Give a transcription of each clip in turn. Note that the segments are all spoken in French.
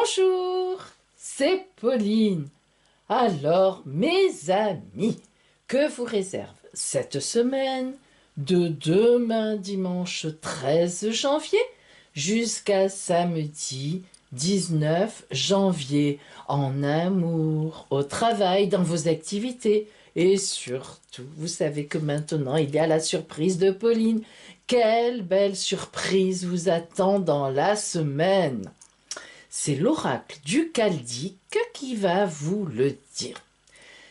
Bonjour, c'est Pauline. Alors, mes amis, que vous réserve cette semaine de demain dimanche 13 janvier jusqu'à samedi 19 janvier, en amour, au travail, dans vos activités. Et surtout, vous savez que maintenant, il y a la surprise de Pauline. Quelle belle surprise vous attend dans la semaine! C'est l'oracle du Chaldéque qui va vous le dire.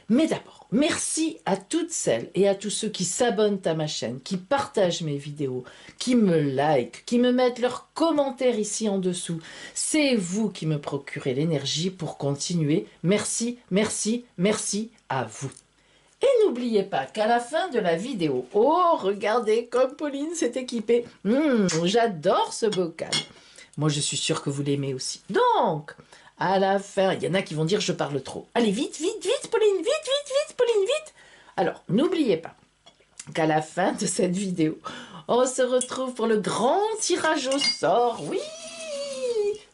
Mais d'abord, merci à toutes celles et à tous ceux qui s'abonnent à ma chaîne, qui partagent mes vidéos, qui me likent, qui me mettent leurs commentaires ici en dessous. C'est vous qui me procurez l'énergie pour continuer. Merci, merci, merci à vous. Et n'oubliez pas qu'à la fin de la vidéo, oh, regardez comme Pauline s'est équipée. J'adore ce bocal. Moi, je suis sûre que vous l'aimez aussi. Donc, à la fin, il y en a qui vont dire je parle trop. Allez, vite, vite, vite, Pauline, vite, vite, vite, Pauline, vite. Alors, n'oubliez pas qu'à la fin de cette vidéo, on se retrouve pour le grand tirage au sort, oui,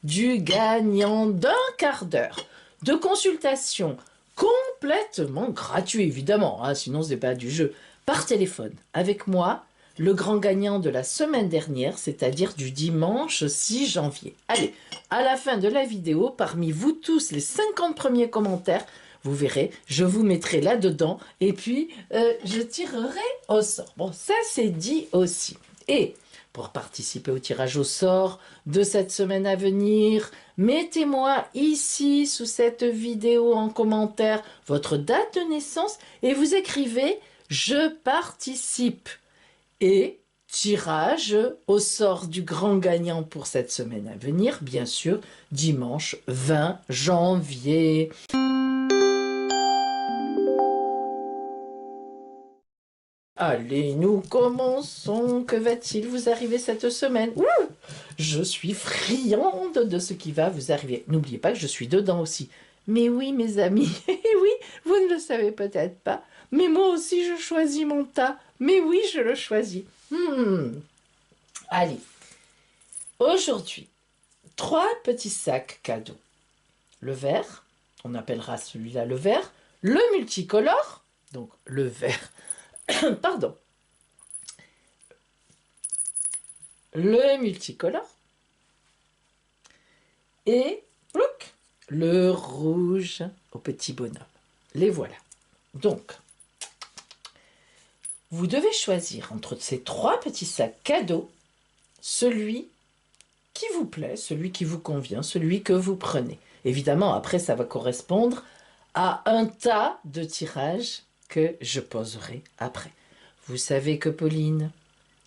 du gagnant d'un quart d'heure de consultation complètement gratuit, évidemment, hein, sinon ce n'est pas du jeu, par téléphone, avec moi, le grand gagnant de la semaine dernière, c'est-à-dire du dimanche 6 janvier. Allez, à la fin de la vidéo, parmi vous tous, les 50 premiers commentaires, vous verrez, je vous mettrai là-dedans et puis je tirerai au sort. Bon, ça c'est dit aussi. Et pour participer au tirage au sort de cette semaine à venir, mettez-moi ici sous cette vidéo en commentaire votre date de naissance et vous écrivez « Je participe » et tirage au sort du grand gagnant pour cette semaine à venir, bien sûr, dimanche 20 janvier. Allez, nous commençons. Que va-t-il vous arriver cette semaine? Ouh, je suis friande de ce qui va vous arriver. N'oubliez pas que je suis dedans aussi. Mais oui, mes amis, oui, vous ne le savez peut-être pas, mais moi aussi je choisis mon tas. Mais oui, je le choisis. Allez, aujourd'hui, 3 petits sacs cadeaux. Le vert, on appellera celui-là le vert. Le multicolore, donc le vert, pardon. Le multicolore. Et, plouc, le rouge au petit bonhomme. Les voilà. Donc, vous devez choisir entre ces 3 petits sacs cadeaux celui qui vous plaît, celui qui vous convient, celui que vous prenez. Évidemment, après, ça va correspondre à un tas de tirages que je poserai après. Vous savez que Pauline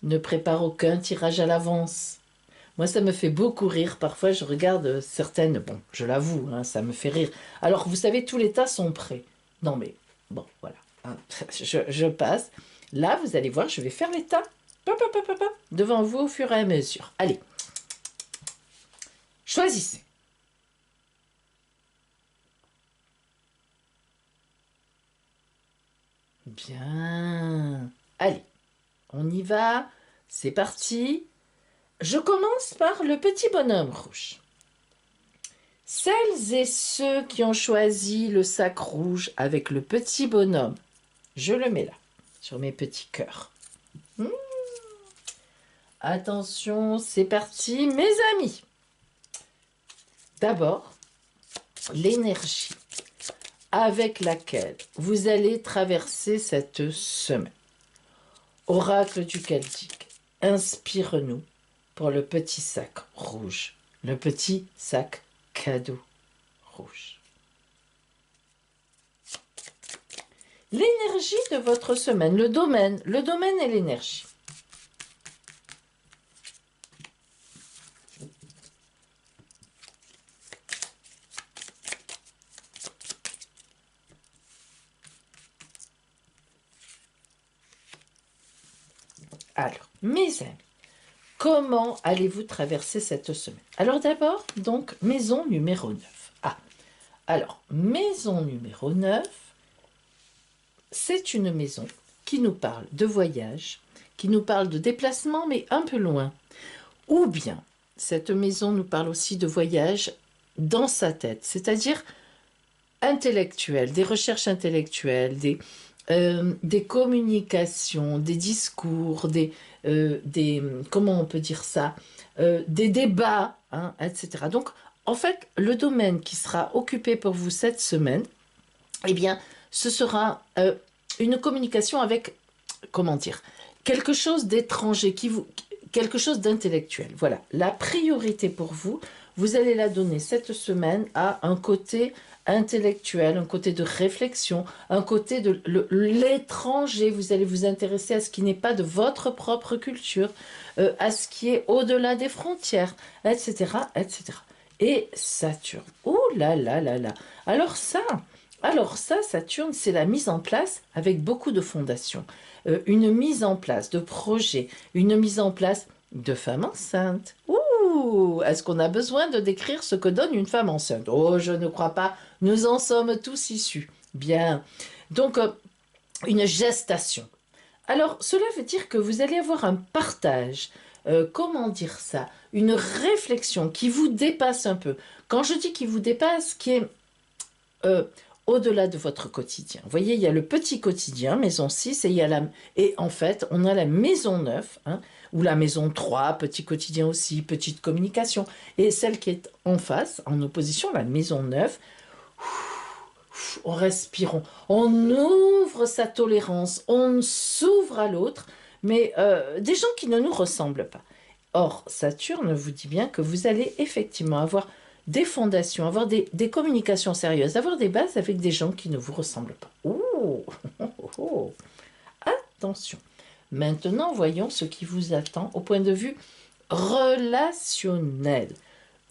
ne prépare aucun tirage à l'avance. Moi, ça me fait beaucoup rire. Parfois, je regarde certaines... Bon, je l'avoue, hein, ça me fait rire. Alors, vous savez, tous les tas sont prêts. Non, mais bon, voilà. Hein, je passe. Là, vous allez voir, je vais faire les tas devant vous au fur et à mesure. Allez. Choisissez. Bien. Allez, on y va. C'est parti. Je commence par le petit bonhomme rouge. Celles et ceux qui ont choisi le sac rouge avec le petit bonhomme, je le mets là, sur mes petits cœurs. Attention, c'est parti, mes amis. D'abord, l'énergie avec laquelle vous allez traverser cette semaine. Oracle du Chaldéque, inspire-nous pour le petit sac rouge, le petit sac cadeau rouge. L'énergie de votre semaine, le domaine et l'énergie. Alors, mes amis, comment allez-vous traverser cette semaine? Alors d'abord, donc, maison numéro 9. Ah, alors, maison numéro 9, c'est une maison qui nous parle de voyage, qui nous parle de déplacement, mais un peu loin. Ou bien, cette maison nous parle aussi de voyage dans sa tête, c'est-à-dire intellectuelles, des recherches intellectuelles, des communications, des discours, comment on peut dire ça, des débats, hein, etc. Donc, en fait, le domaine qui sera occupé pour vous cette semaine, eh bien, ce sera une communication avec, comment dire, quelque chose d'étranger, quelque chose d'intellectuel. Voilà, la priorité pour vous, vous allez la donner cette semaine à un côté intellectuel, un côté de réflexion, un côté de l'étranger. Vous allez vous intéresser à ce qui n'est pas de votre propre culture, à ce qui est au-delà des frontières, etc., etc. Et Saturne, oh là là là là. Alors ça, Saturne, c'est la mise en place avec beaucoup de fondations. Une mise en place de projets, une mise en place de femmes enceintes. Ouh, est-ce qu'on a besoin de décrire ce que donne une femme enceinte? Oh, je ne crois pas. Nous en sommes tous issus. Bien. Donc, une gestation. Alors, cela veut dire que vous allez avoir un partage, comment dire ça, une réflexion qui vous dépasse un peu. Quand je dis qui vous dépasse, qui est euh, au-delà de votre quotidien. Vous voyez, il y a le petit quotidien, maison 6, et en fait, on a la maison 9, hein, ou la maison 3, petit quotidien aussi, petite communication. Et celle qui est en face, en opposition, la maison 9, on respire, on ouvre sa tolérance, on s'ouvre à l'autre, mais des gens qui ne nous ressemblent pas. Or, Saturne vous dit bien que vous allez effectivement avoir des fondations, avoir des communications sérieuses, avoir des bases avec des gens qui ne vous ressemblent pas. Oh, oh, oh. Attention. Maintenant, voyons ce qui vous attend au point de vue relationnel.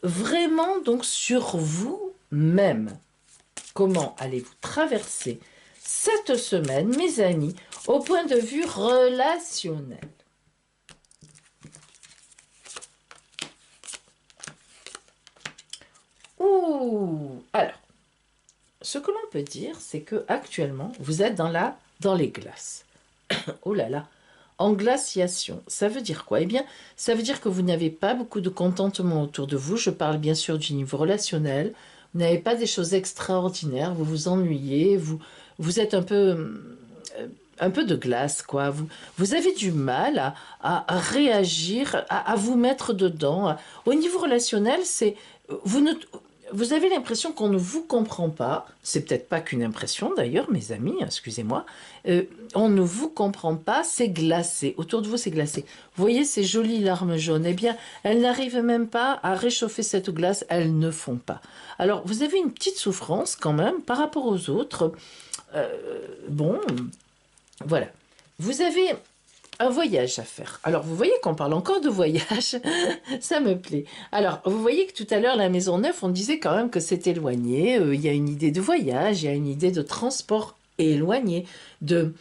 Vraiment donc sur vous-même. Comment allez-vous traverser cette semaine, mes amis, au point de vue relationnel? Ouh, alors, ce que l'on peut dire, c'est que actuellement, vous êtes dans les glaces. Oh là là, en glaciation, ça veut dire quoi? Eh bien, ça veut dire que vous n'avez pas beaucoup de contentement autour de vous. Je parle bien sûr du niveau relationnel. Vous n'avez pas des choses extraordinaires, vous vous ennuyez, vous êtes un peu de glace, quoi. Vous avez du mal à réagir, à vous mettre dedans. Au niveau relationnel, vous ne, vous avez l'impression qu'on ne vous comprend pas. C'est peut-être pas qu'une impression, d'ailleurs, mes amis, excusez-moi. On ne vous comprend pas, c'est glacé. Autour de vous, c'est glacé. Vous voyez ces jolies larmes jaunes? Eh bien, elles n'arrivent même pas à réchauffer cette glace, elles ne font pas. Alors, vous avez une petite souffrance quand même par rapport aux autres. Bon, voilà. Vous avez un voyage à faire. Alors, vous voyez qu'on parle encore de voyage, ça me plaît. Alors, vous voyez que tout à l'heure, la maison neuve, on disait quand même que c'est éloigné. Il y a une idée de voyage, il y a une idée de transport éloigné, de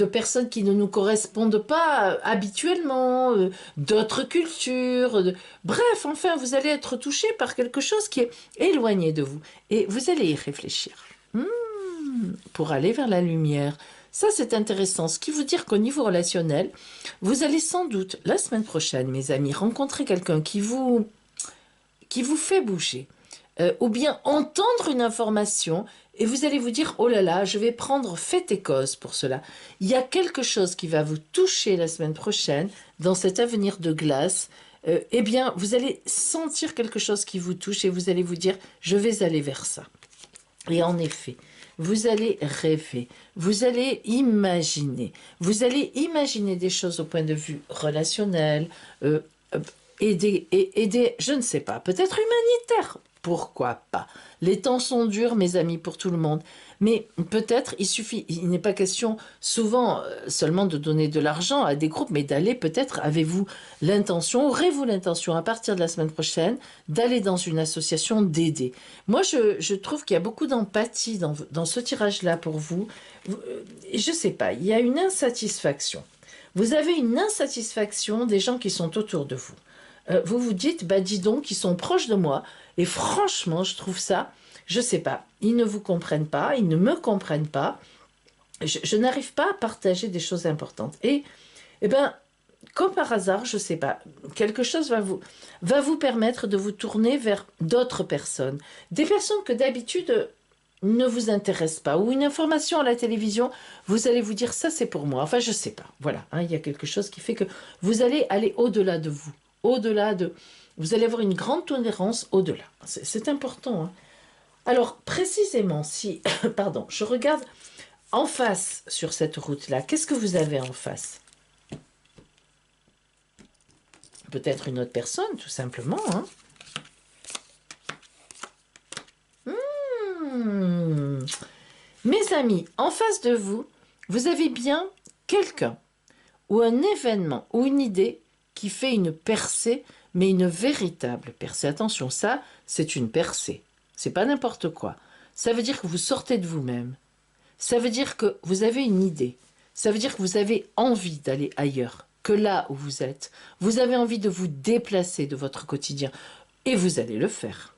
personnes qui ne nous correspondent pas habituellement, d'autres cultures. Bref, enfin, vous allez être touché par quelque chose qui est éloigné de vous. Et vous allez y réfléchir. Pour aller vers la lumière. Ça, c'est intéressant. Ce qui veut dire qu'au niveau relationnel, vous allez sans doute, la semaine prochaine, mes amis, rencontrer quelqu'un qui vous fait bouger. Ou bien entendre une information et vous allez vous dire, oh là là, je vais prendre fait et cause pour cela. Il y a quelque chose qui va vous toucher la semaine prochaine dans cet avenir de glace. Eh bien, vous allez sentir quelque chose qui vous touche et vous allez vous dire, je vais aller vers ça. Et en effet, vous allez rêver, vous allez imaginer des choses au point de vue relationnel, je ne sais pas, peut-être humanitaire, pourquoi pas. Les temps sont durs, mes amis, pour tout le monde, mais peut-être il n'est pas question souvent seulement de donner de l'argent à des groupes, mais d'aller peut-être, aurez-vous l'intention à partir de la semaine prochaine, d'aller dans une association, d'aider. Moi, je trouve qu'il y a beaucoup d'empathie dans ce tirage-là pour vous. Je ne sais pas, il y a une insatisfaction. Vous avez une insatisfaction des gens qui sont autour de vous. Vous vous dites, bah dis donc, ils sont proches de moi. Et franchement, je trouve ça, je sais pas, ils ne vous comprennent pas, ils ne me comprennent pas. Je n'arrive pas à partager des choses importantes. Et ben, comme par hasard, je ne sais pas, quelque chose va vous permettre de vous tourner vers d'autres personnes. Des personnes que d'habitude ne vous intéressent pas. Ou une information à la télévision, vous allez vous dire, ça c'est pour moi. Enfin, je ne sais pas. Voilà, hein, il y a quelque chose qui fait que vous allez aller au-delà de vous. Au-delà de... Vous allez avoir une grande tolérance au-delà. C'est important. Hein. Alors, précisément, si... Pardon, je regarde en face sur cette route-là. Qu'est-ce que vous avez en face? Peut-être une autre personne, tout simplement. Hein. Mes amis, en face de vous, vous avez bien quelqu'un ou un événement ou une idée qui fait une percée, mais une véritable percée. Attention, ça, c'est une percée. C'est pas n'importe quoi. Ça veut dire que vous sortez de vous-même. Ça veut dire que vous avez une idée. Ça veut dire que vous avez envie d'aller ailleurs que là où vous êtes. Vous avez envie de vous déplacer de votre quotidien. Et vous allez le faire.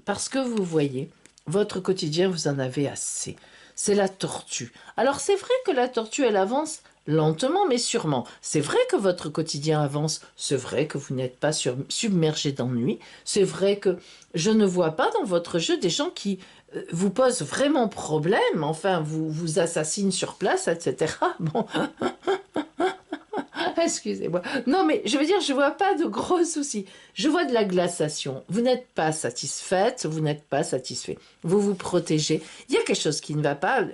Parce que vous voyez, votre quotidien, vous en avez assez. C'est la tortue. Alors c'est vrai que la tortue, elle avance lentement mais sûrement. C'est vrai que votre quotidien avance. C'est vrai que vous n'êtes pas submergé d'ennui. C'est vrai que je ne vois pas dans votre jeu des gens qui vous posent vraiment problème. Enfin, vous assassinent sur place, etc. Bon, excusez-moi. Non, mais je veux dire, je vois pas de gros soucis. Je vois de la glaciation. Vous n'êtes pas satisfaite, vous n'êtes pas satisfait. Vous vous protégez. Il y a quelque chose qui ne va pas.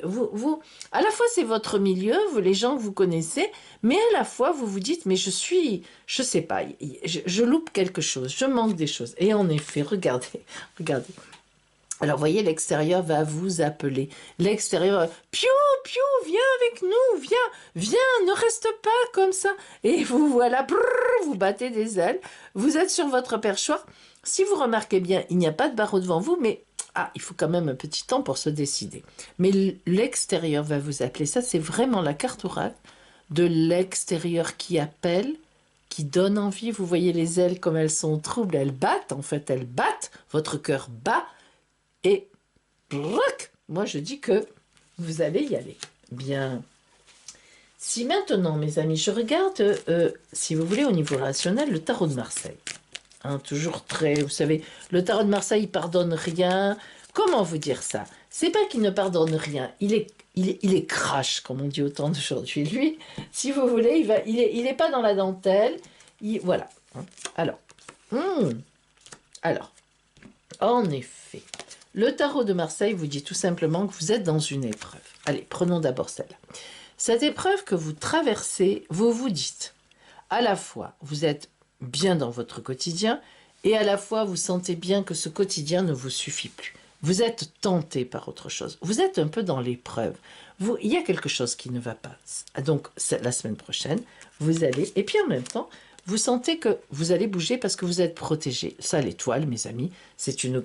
À la fois, c'est votre milieu, les gens que vous connaissez, mais à la fois, vous vous dites, mais je sais pas, je loupe quelque chose, je manque des choses. Et en effet, regardez, regardez. Alors, voyez, l'extérieur va vous appeler. L'extérieur, piou, piou, viens avec nous, viens, ne reste pas comme ça. Et vous voilà, brrr, vous battez des ailes, vous êtes sur votre perchoir. Si vous remarquez bien, il n'y a pas de barreau devant vous, mais il faut quand même un petit temps pour se décider. Mais l'extérieur va vous appeler. Ça, c'est vraiment la carte oracle de l'extérieur qui appelle, qui donne envie. Vous voyez les ailes comme elles sont troubles, elles battent, en fait, elles battent. Votre cœur bat. Et moi, je dis que vous allez y aller. Bien. Si maintenant, mes amis, je regarde, si vous voulez, au niveau rationnel, le tarot de Marseille. Hein, toujours très, vous savez, le tarot de Marseille, il pardonne rien. Comment vous dire ça? C'est pas qu'il ne pardonne rien. Il est crash, comme on dit au temps d'aujourd'hui. Lui, si vous voulez, il est pas dans la dentelle. Voilà. Alors, alors, en effet. Le tarot de Marseille vous dit tout simplement que vous êtes dans une épreuve. Allez, prenons d'abord celle-là. Cette épreuve que vous traversez, vous vous dites, à la fois, vous êtes bien dans votre quotidien, et à la fois, vous sentez bien que ce quotidien ne vous suffit plus. Vous êtes tenté par autre chose. Vous êtes un peu dans l'épreuve. Il y a quelque chose qui ne va pas. Donc, la semaine prochaine, vous allez... Et puis en même temps, vous sentez que vous allez bouger parce que vous êtes protégé. Ça, l'étoile, mes amis, c'est une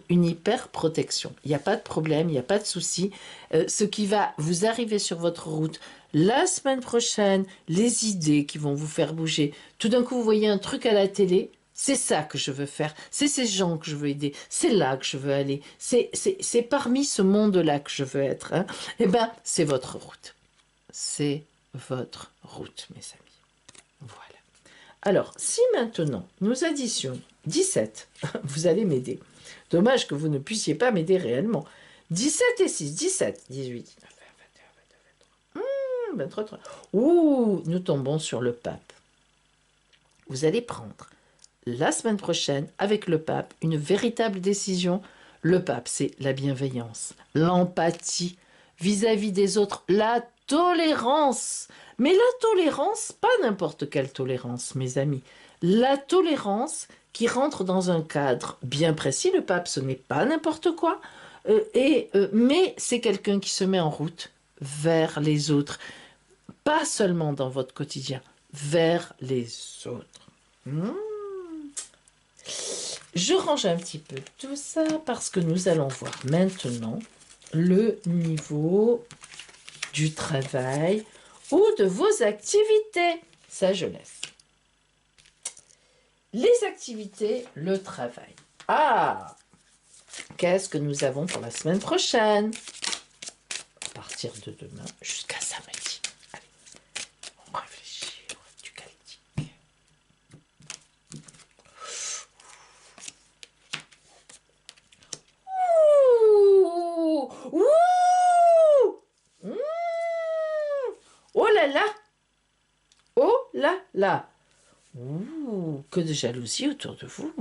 hyper protection. Il n'y a pas de problème, il n'y a pas de souci. Ce qui va vous arriver sur votre route la semaine prochaine, les idées qui vont vous faire bouger. Tout d'un coup, vous voyez un truc à la télé, c'est ça que je veux faire. C'est ces gens que je veux aider. C'est là que je veux aller. C'est parmi ce monde-là que je veux être. Hein. Eh bien, c'est votre route. C'est votre route, mes amis. Voilà. Alors, si maintenant nous additions 17, vous allez m'aider. Dommage que vous ne puissiez pas m'aider réellement. 17 et 6, 17, 18, 19, 20, 21, 22, 23, 23. Ouh, nous tombons sur le pape. Vous allez prendre la semaine prochaine, avec le pape, une véritable décision. Le pape, c'est la bienveillance, l'empathie vis-à-vis des autres, la tolérance. Mais la tolérance, pas n'importe quelle tolérance, mes amis. La tolérance qui rentre dans un cadre bien précis. Le pape, ce n'est pas n'importe quoi. Mais c'est quelqu'un qui se met en route vers les autres. Pas seulement dans votre quotidien, vers les autres. Je range un petit peu tout ça parce que nous allons voir maintenant le niveau du travail ou de vos activités. Ça, je laisse. Les activités, le travail. Qu'est-ce que nous avons pour la semaine prochaine? À partir de demain jusqu'à samedi. Allez. là, là. Ouh, que de jalousie autour de vous.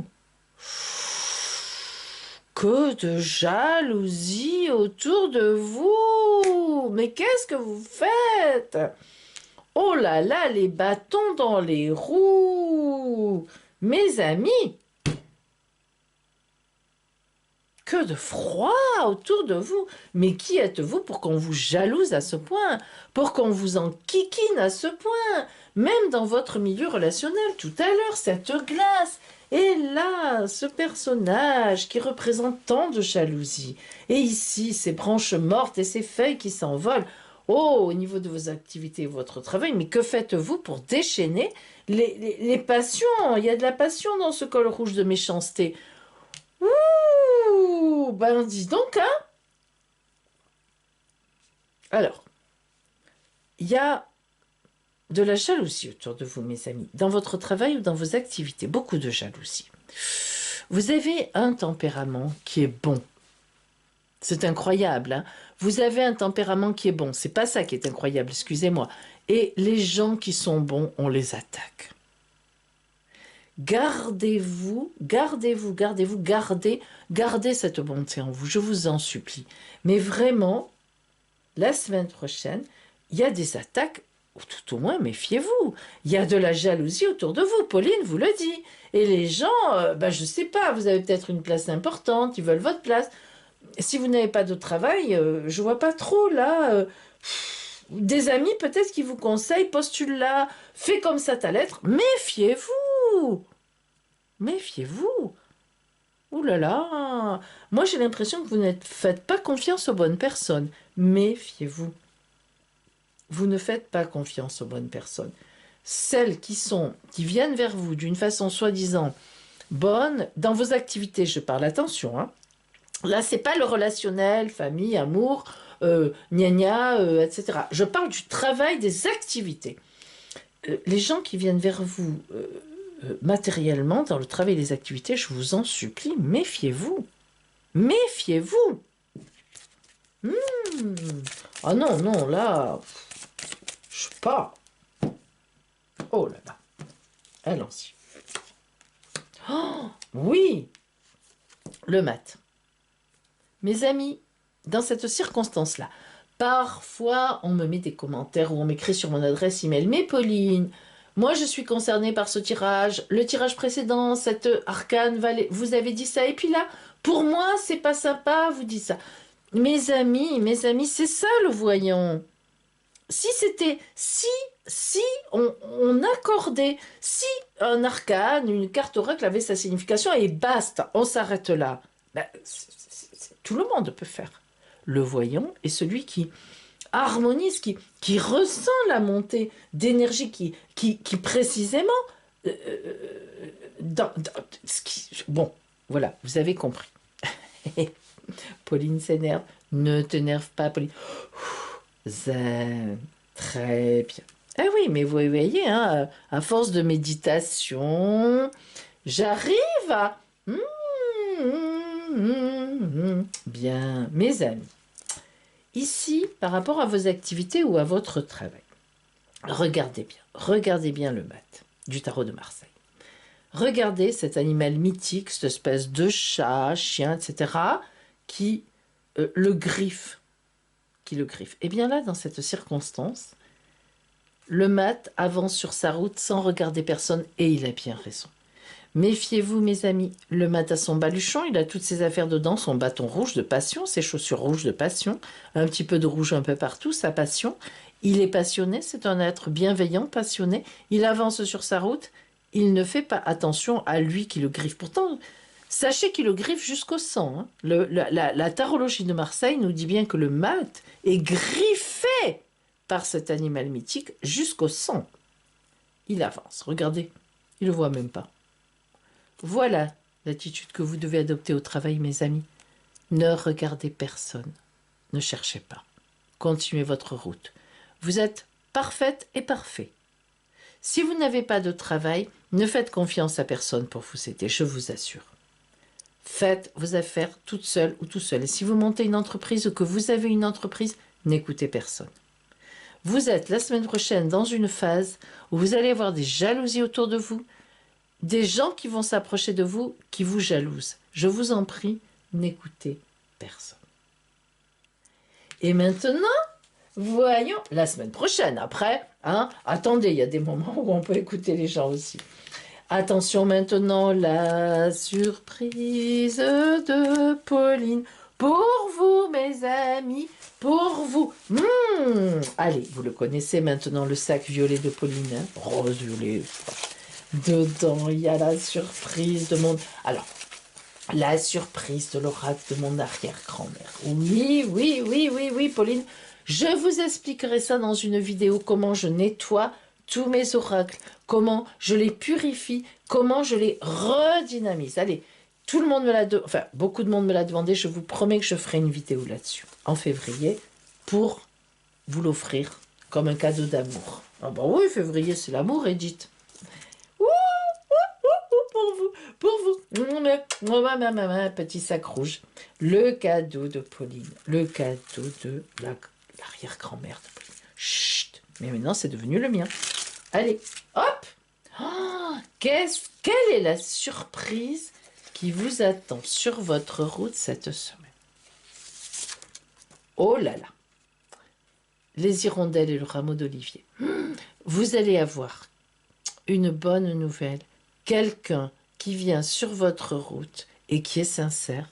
Que de jalousie autour de vous. Mais qu'est-ce que vous faites? Oh là là, les bâtons dans les roues. Mes amis, que de froid autour de vous. Mais qui êtes-vous pour qu'on vous jalouse à ce point? Pour qu'on vous enquiquine à ce point? Même dans votre milieu relationnel, tout à l'heure, cette glace. Et là, ce personnage qui représente tant de jalousie. Et ici, ces branches mortes et ces feuilles qui s'envolent. Oh, au niveau de vos activités et votre travail, mais que faites-vous pour déchaîner les passions? Il y a de la passion dans ce col rouge de méchanceté. Ouh, ben dis donc, hein? Alors, il y a de la jalousie autour de vous, mes amis, dans votre travail ou dans vos activités, beaucoup de jalousie. Vous avez un tempérament qui est bon. C'est incroyable, hein? Vous avez un tempérament qui est bon. C'est pas ça qui est incroyable, excusez-moi. Et les gens qui sont bons, on les attaque. Gardez-vous, gardez-vous, gardez-vous, gardez cette bonté en vous, je vous en supplie. Mais vraiment, la semaine prochaine, il y a des attaques, ou tout au moins, méfiez-vous. Il y a de la jalousie autour de vous, Pauline vous le dit. Et les gens, je sais pas, vous avez peut-être une place importante, ils veulent votre place. Si vous n'avez pas de travail, je vois pas trop là. Des amis peut-être qui vous conseillent, postule là, fais comme ça ta lettre. Méfiez-vous. Méfiez-vous. Ouh là là. Moi j'ai l'impression que vous ne faites pas confiance aux bonnes personnes. Méfiez-vous. Vous ne faites pas confiance aux bonnes personnes. Celles qui viennent vers vous d'une façon soi-disant bonne, dans vos activités, je parle, attention, hein. Là, c'est pas le relationnel, famille, amour, etc. Je parle du travail, des activités. Les gens qui viennent vers vous matériellement, dans le travail et les activités, je vous en supplie, méfiez-vous. Méfiez-vous. Ah non, non, là, je sais pas. Oh là là. Allons-y. Oh, oui, le mat. Mes amis, dans cette circonstance-là, parfois on me met des commentaires ou on m'écrit sur mon adresse email. Mais Pauline, moi je suis concernée par ce tirage. Le tirage précédent, cette arcane, vous avez dit ça. Et puis là, pour moi, c'est pas sympa, vous dites ça. Mes amis, c'est ça le voyant. Si on accordait, si un arcane, une carte oracle avait sa signification et basta, on s'arrête là. Ben, tout le monde peut faire. Le voyant est celui qui harmonise, qui ressent la montée d'énergie, qui précisément... bon, voilà, vous avez compris. Pauline s'énerve. Ne t'énerve pas, Pauline. Zen. Très bien. Ah oui, mais vous voyez, hein, à force de méditation, j'arrive à... Bien, mes amis. Ici, par rapport à vos activités ou à votre travail, regardez bien le mat du tarot de Marseille. Regardez cet animal mythique, cette espèce de chat, chien, etc., qui le griffe. Et bien là, dans cette circonstance, le mat avance sur sa route sans regarder personne et il a bien raison. Méfiez-vous, mes amis, le mat a son baluchon, il a toutes ses affaires dedans, son bâton rouge de passion, ses chaussures rouges de passion, un petit peu de rouge un peu partout, sa passion. Il est passionné, c'est un être bienveillant, passionné, il avance sur sa route, il ne fait pas attention à lui qui le griffe. Pourtant, sachez qu'il le griffe jusqu'au sang. Hein. La tarologie de Marseille nous dit bien que le mat est griffé par cet animal mythique jusqu'au sang. Il avance, regardez, il ne le voit même pas. Voilà l'attitude que vous devez adopter au travail, mes amis. Ne regardez personne, ne cherchez pas. Continuez votre route. Vous êtes parfaite et parfait. Si vous n'avez pas de travail, ne faites confiance à personne pour vous aider, je vous assure. Faites vos affaires toute seule ou tout seul. Et si vous montez une entreprise ou que vous avez une entreprise, n'écoutez personne. vous êtes la semaine prochaine dans une phase où vous allez avoir des jalousies autour de vous, des gens qui vont s'approcher de vous, qui vous jalousent. Je vous en prie, n'écoutez personne. Et maintenant, voyons la semaine prochaine. Après, attendez, il y a des moments où on peut écouter les gens aussi. Attention maintenant, la surprise de Pauline. Pour vous, mes amis, pour vous. Allez, vous le connaissez maintenant, le sac violet de Pauline. Hein, rose, violet. Dedans, il y a la surprise de mon... Alors, la surprise de l'oracle de mon arrière-grand-mère. Oui, oui, oui, oui, oui, Pauline. Je vous expliquerai ça dans une vidéo, comment je nettoie tous mes oracles, comment je les purifie, comment je les redynamise. Allez, tout le monde me l'a demandé, enfin, beaucoup de monde me l'a demandé, je vous promets que je ferai une vidéo là-dessus, en février, pour vous l'offrir comme un cadeau d'amour. Ah bah oui, février, c'est l'amour, Edith. Pour vous, petit sac rouge, le cadeau de Pauline, le cadeau de l'arrière-grand-mère de Pauline. Chut, mais maintenant c'est devenu le mien. Allez, hop. Quelle est la surprise qui vous attend sur votre route cette semaine? Oh là là, les hirondelles et le rameau d'olivier. Vous allez avoir une bonne nouvelle, quelqu'un qui vient sur votre route et qui est sincère,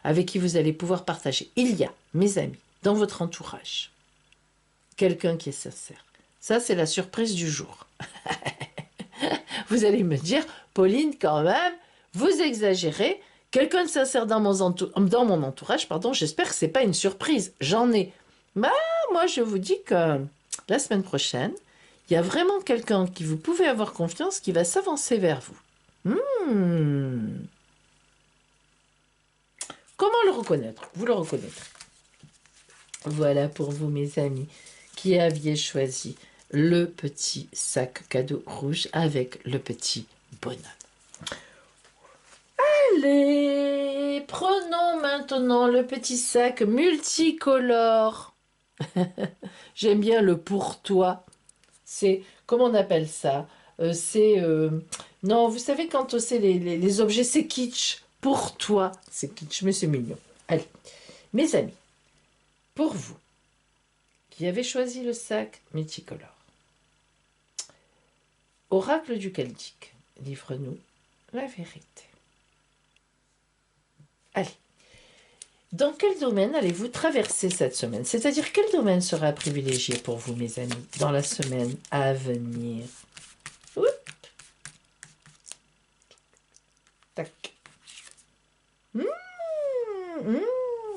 avec qui vous allez pouvoir partager. Il y a, mes amis, dans votre entourage, quelqu'un qui est sincère. Ça, c'est la surprise du jour. Vous allez me dire, Pauline, quand même, vous exagérez. Quelqu'un de sincère dans mon entourage, pardon, j'espère que ce n'est pas une surprise. J'en ai. Bah, moi, je vous dis que la semaine prochaine, il y a vraiment quelqu'un qui vous pouvez avoir confiance qui va s'avancer vers vous. Comment le reconnaître? Vous le reconnaîtrez. Voilà pour vous, mes amis, qui aviez choisi le petit sac cadeau rouge avec le petit bonhomme. Allez, prenons maintenant le petit sac multicolore. J'aime bien le pour toi. C'est, comment on appelle ça? Non, vous savez, quand c'est les objets, c'est kitsch. Pour toi, c'est kitsch, mais c'est mignon. Allez, mes amis, pour vous, qui avez choisi le sac multicolore, Oracle du Celtique, livre-nous la vérité. Allez, dans quel domaine allez-vous traverser cette semaine? C'est-à-dire, quel domaine sera privilégié pour vous, mes amis, dans la semaine à venir? Oups. Tac.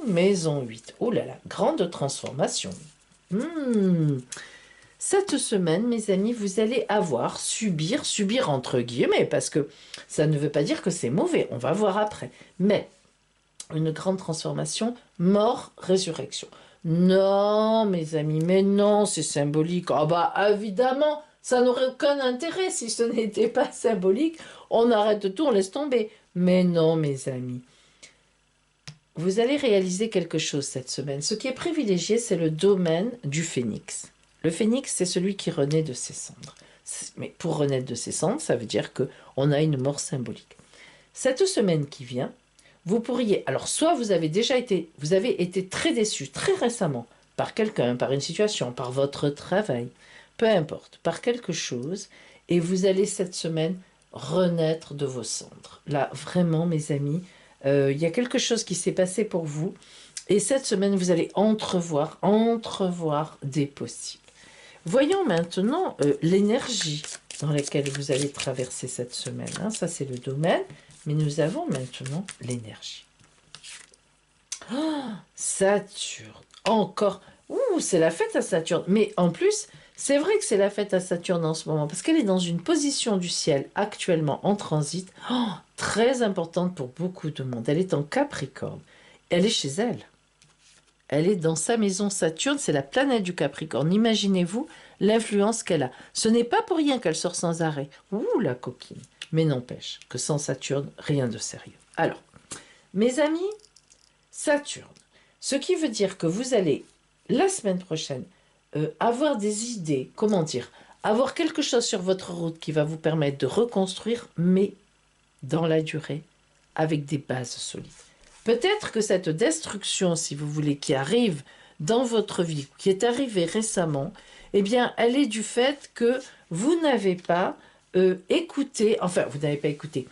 Maison 8. Oh là là, grande transformation. Cette semaine, mes amis, vous allez subir entre guillemets, parce que ça ne veut pas dire que c'est mauvais, on va voir après. Mais une grande transformation, mort, résurrection. Non, mes amis, mais non, c'est symbolique. Ah bah, évidemment, ça n'aurait aucun intérêt si ce n'était pas symbolique. On arrête tout, on laisse tomber. Mais non, mes amis. Vous allez réaliser quelque chose cette semaine. Ce qui est privilégié, c'est le domaine du phénix. Le phénix, c'est celui qui renaît de ses cendres. Mais pour renaître de ses cendres, ça veut dire qu'on a une mort symbolique. Cette semaine qui vient, vous pourriez... Alors, soit vous avez été très déçu, très récemment, par quelqu'un, par une situation, par votre travail, peu importe, par quelque chose, et vous allez cette semaine renaître de vos cendres. Là, vraiment, mes amis, il y a quelque chose qui s'est passé pour vous, et cette semaine, vous allez entrevoir des possibles. Voyons maintenant l'énergie dans laquelle vous allez traverser cette semaine. Hein. Ça, c'est le domaine, mais nous avons maintenant l'énergie. Oh, Saturne, encore. Ouh, c'est la fête à Saturne. Mais en plus, c'est vrai que c'est la fête à Saturne en ce moment, parce qu'elle est dans une position du ciel actuellement en transit, très importante pour beaucoup de monde. Elle est en Capricorne. Elle est chez elle. Elle est dans sa maison Saturne, c'est la planète du Capricorne. Imaginez-vous l'influence qu'elle a. Ce n'est pas pour rien qu'elle sort sans arrêt. Ouh, la coquine. Mais n'empêche que sans Saturne, rien de sérieux. Alors, mes amis, Saturne. Ce qui veut dire que vous allez, la semaine prochaine, avoir des idées, comment dire, avoir quelque chose sur votre route qui va vous permettre de reconstruire, mais dans la durée, avec des bases solides. Peut-être que cette destruction, si vous voulez, qui arrive dans votre vie, qui est arrivée récemment, eh bien, elle est du fait que vous n'avez pas écouté, enfin, vous n'avez pas écouté,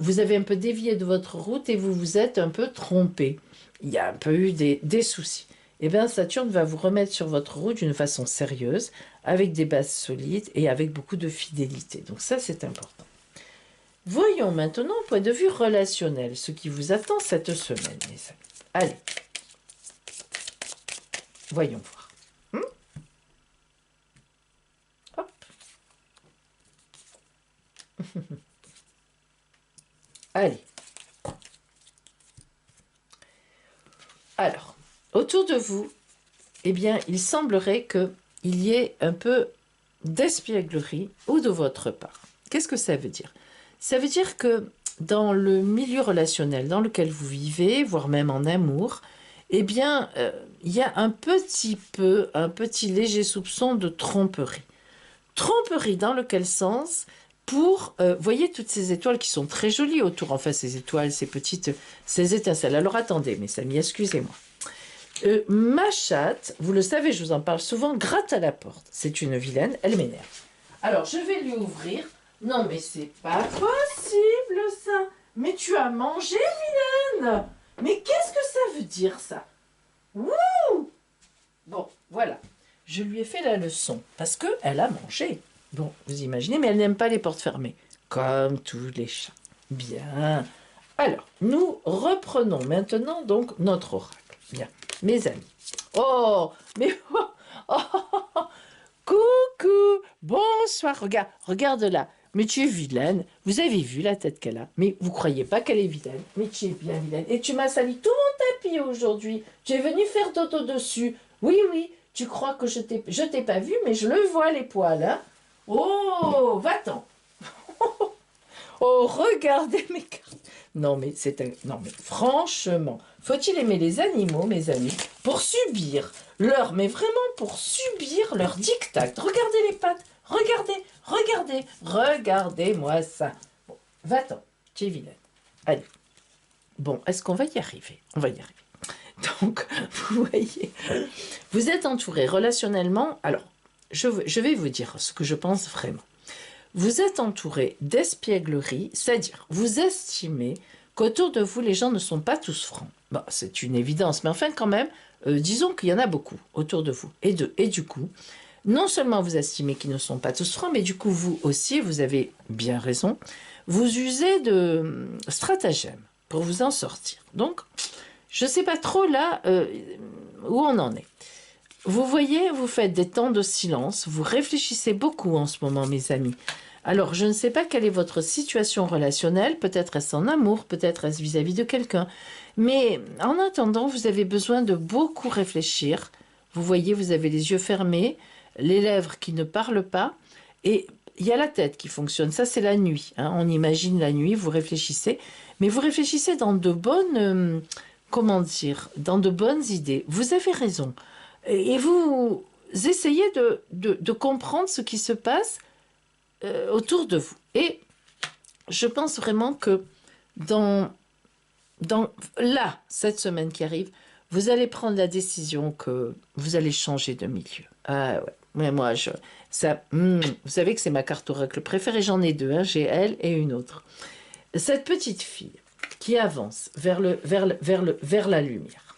vous avez un peu dévié de votre route et vous vous êtes un peu trompé. Il y a un peu eu des soucis. Eh bien, Saturne va vous remettre sur votre route d'une façon sérieuse, avec des bases solides et avec beaucoup de fidélité. Donc ça, c'est important. Voyons maintenant, au point de vue relationnel, ce qui vous attend cette semaine, mes amis. Allez, voyons voir. Hop. Allez. Alors, autour de vous, eh bien, il semblerait qu'il y ait un peu d'espièglerie ou de votre part. Qu'est-ce que ça veut dire? Ça veut dire que dans le milieu relationnel dans lequel vous vivez, voire même en amour, eh bien, il y a un petit léger soupçon de tromperie. Tromperie dans lequel sens? Pour, voyez toutes ces étoiles qui sont très jolies autour, enfin ces étoiles, ces étincelles. Alors attendez, mes amis, excusez-moi. Ma chatte, vous le savez, je vous en parle souvent, gratte à la porte. C'est une vilaine, elle m'énerve. Alors je vais lui ouvrir. Non mais c'est pas possible ça. Mais tu as mangé, vilaine. Mais qu'est-ce que ça veut dire ça? Wouh! Bon, voilà. Je lui ai fait la leçon parce qu'elle a mangé. Bon, vous imaginez, mais elle n'aime pas les portes fermées. Comme tous les chats. Bien. Alors, nous reprenons maintenant donc notre oracle. Bien, mes amis. Oh, mais... Oh, coucou, bonsoir. Regarde là. Mais tu es vilaine. Vous avez vu la tête qu'elle a. Mais vous croyez pas qu'elle est vilaine. Mais tu es bien vilaine. Et tu m'as sali tout mon tapis aujourd'hui. Tu es venu faire dodo dessus. Oui, oui. Tu crois que je t'ai pas vu, mais je le vois les poils, hein. Oh, va-t'en. Oh, regardez mes cartes. Non, mais non, mais franchement, faut-il aimer les animaux, mes amis, pour subir mais vraiment pour subir leur diktat. Regardez les pattes. Regardez-moi ça. Bon, va-t'en, tu es vilaine. Allez. Bon, est-ce qu'on va y arriver? On va y arriver. Donc, vous voyez, vous êtes entouré relationnellement. Alors, je vais vous dire ce que je pense vraiment. Vous êtes entouré d'espièglerie, c'est-à-dire, vous estimez qu'autour de vous, les gens ne sont pas tous francs. Bon, c'est une évidence, mais enfin, quand même, disons qu'il y en a beaucoup autour de vous. Et du coup, non seulement vous estimez qu'ils ne sont pas tous francs, mais du coup, vous aussi, vous avez bien raison, vous usez de stratagèmes pour vous en sortir. Donc, je ne sais pas trop là où on en est. Vous voyez, vous faites des temps de silence, vous réfléchissez beaucoup en ce moment, mes amis. Alors, je ne sais pas quelle est votre situation relationnelle, peut-être est-ce en amour, peut-être est-ce vis-à-vis de quelqu'un. Mais en attendant, vous avez besoin de beaucoup réfléchir. Vous voyez, vous avez les yeux fermés, les lèvres qui ne parlent pas, et il y a la tête qui fonctionne. Ça, c'est la nuit, hein. On imagine la nuit, vous réfléchissez, mais vous réfléchissez dans de bonnes... comment dire, dans de bonnes idées. Vous avez raison. Et vous essayez de comprendre ce qui se passe autour de vous. Et je pense vraiment que cette semaine qui arrive, vous allez prendre la décision que vous allez changer de milieu. Ah ouais. Mais moi, vous savez que c'est ma carte oracle préférée, j'en ai deux, hein. J'ai elle et une autre. Cette petite fille qui avance vers la lumière,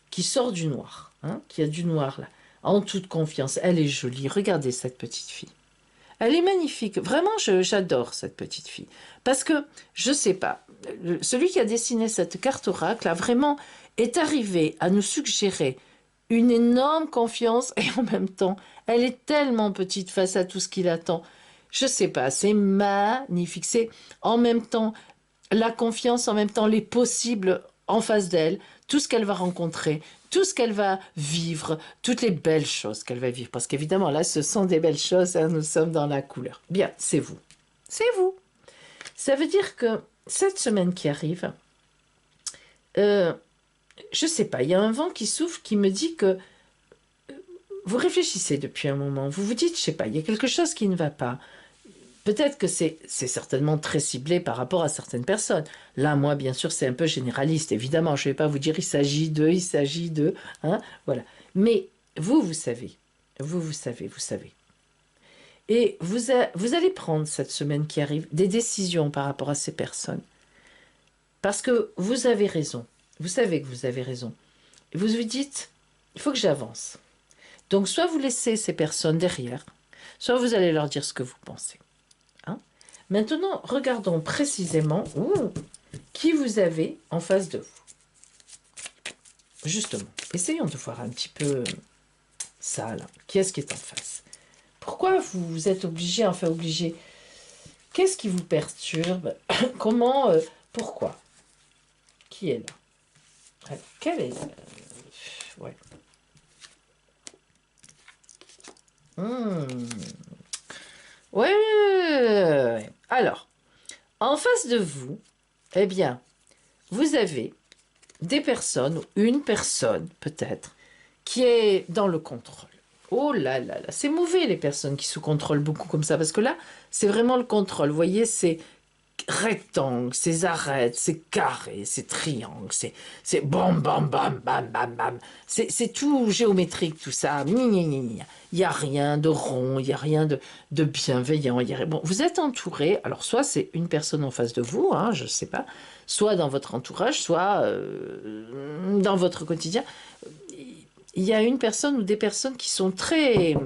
qui sort du noir, hein, qui a du noir là, en toute confiance. Elle est jolie, regardez cette petite fille. Elle est magnifique, vraiment j'adore cette petite fille. Parce que, je sais pas, celui qui a dessiné cette carte oracle est arrivé à nous suggérer une énorme confiance et en même temps, elle est tellement petite face à tout ce qui l'attend. Je sais pas, c'est magnifique. C'est en même temps la confiance, en même temps les possibles en face d'elle, tout ce qu'elle va rencontrer, tout ce qu'elle va vivre, toutes les belles choses qu'elle va vivre. Parce qu'évidemment, là, ce sont des belles choses, hein, nous sommes dans la couleur. Bien, c'est vous. C'est vous. Ça veut dire que cette semaine qui arrive, je sais pas, il y a un vent qui souffle qui me dit que vous réfléchissez depuis un moment, vous vous dites, je sais pas, il y a quelque chose qui ne va pas. Peut-être que c'est certainement très ciblé par rapport à certaines personnes. Là, moi, bien sûr, c'est un peu généraliste, évidemment. Je ne vais pas vous dire, il s'agit de, hein, voilà. Mais vous, vous savez. Vous savez, vous savez. Et vous allez prendre cette semaine qui arrive des décisions par rapport à ces personnes. Parce que vous avez raison. Vous savez que vous avez raison. Et vous vous dites, il faut que j'avance. Donc, soit vous laissez ces personnes derrière, soit vous allez leur dire ce que vous pensez. Hein. Maintenant, regardons précisément qui vous avez en face de vous. Justement, essayons de voir un petit peu ça, là. Qui est-ce qui est en face? Pourquoi vous êtes obligé, enfin obligé? Qu'est-ce qui vous perturbe? Comment? Pourquoi? Qui est là? Quel est... ouais. Ouais. Alors, en face de vous, eh bien, vous avez des personnes, ou une personne peut-être, qui est dans le contrôle. Oh là là là, c'est mauvais les personnes qui se contrôlent beaucoup comme ça, parce que là, c'est vraiment le contrôle. Vous voyez, c'est rectangle, c'est arêtes, c'est carré, c'est triangle, c'est bam bam bam bam bam bam. C'est tout géométrique tout ça. Il n'y a rien de rond, il n'y a rien de bienveillant. Bon, vous êtes entouré. Alors soit c'est une personne en face de vous, hein, je ne sais pas, soit dans votre entourage, soit dans votre quotidien. Il y a une personne ou des personnes qui sont très...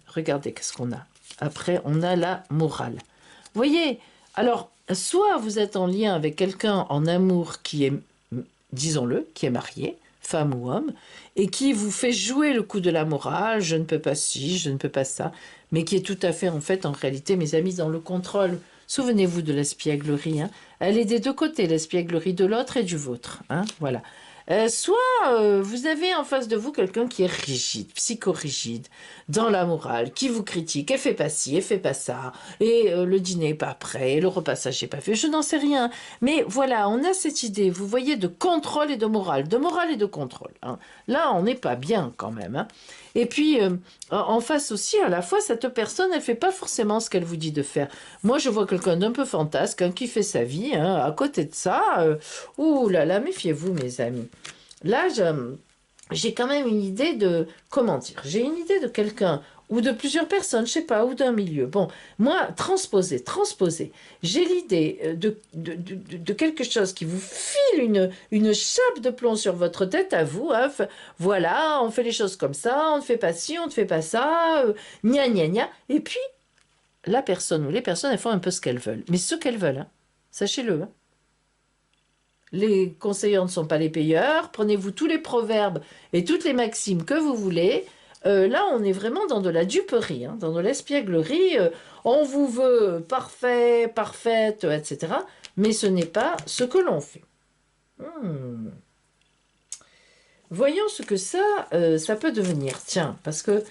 Regardez, qu'est-ce qu'on a? Après, on a la morale. Vous voyez, alors, soit vous êtes en lien avec quelqu'un en amour qui est, disons-le, qui est marié, femme ou homme, et qui vous fait jouer le coup de la morale, je ne peux pas ci, je ne peux pas ça, mais qui est tout à fait, en fait, en réalité, mes amis, dans le contrôle. Souvenez-vous de l'espièglerie, hein. Elle est des deux côtés, l'espièglerie de l'autre et du vôtre, hein, voilà. Soit vous avez en face de vous quelqu'un qui est rigide, psychorigide, dans la morale, qui vous critique, et fait pas ci, et fait pas ça, et le dîner n'est pas prêt, et le repassage n'est pas fait, je n'en sais rien. Mais voilà, on a cette idée, vous voyez, de contrôle et de morale et de contrôle. Hein. Là, on n'est pas bien quand même. Hein. Et puis, en face aussi, à la fois, cette personne, elle fait pas forcément ce qu'elle vous dit de faire. Moi, je vois quelqu'un d'un peu fantasque, hein, qui fait sa vie. Hein. À côté de ça, ouh là là, méfiez-vous, mes amis. Là, j'ai quand même une idée de... Comment dire? J'ai une idée de quelqu'un ou de plusieurs personnes, je sais pas, ou d'un milieu. Bon, moi, transposer. J'ai l'idée de quelque chose qui vous file une chape de plomb sur votre tête à vous. Hein. Voilà, on fait les choses comme ça, on ne fait pas ci, on ne fait pas ça, gna gna gna. Et puis, la personne ou les personnes, elles font un peu ce qu'elles veulent. Mais ce qu'elles veulent, hein, sachez-le, hein. Les conseillers ne sont pas les payeurs. Prenez-vous tous les proverbes et toutes les maximes que vous voulez. Là, on est vraiment dans de la duperie, hein, dans de l'espièglerie. On vous veut parfait, parfaite, etc. Mais ce n'est pas ce que l'on fait. Voyons ce que ça peut devenir. Tiens, parce que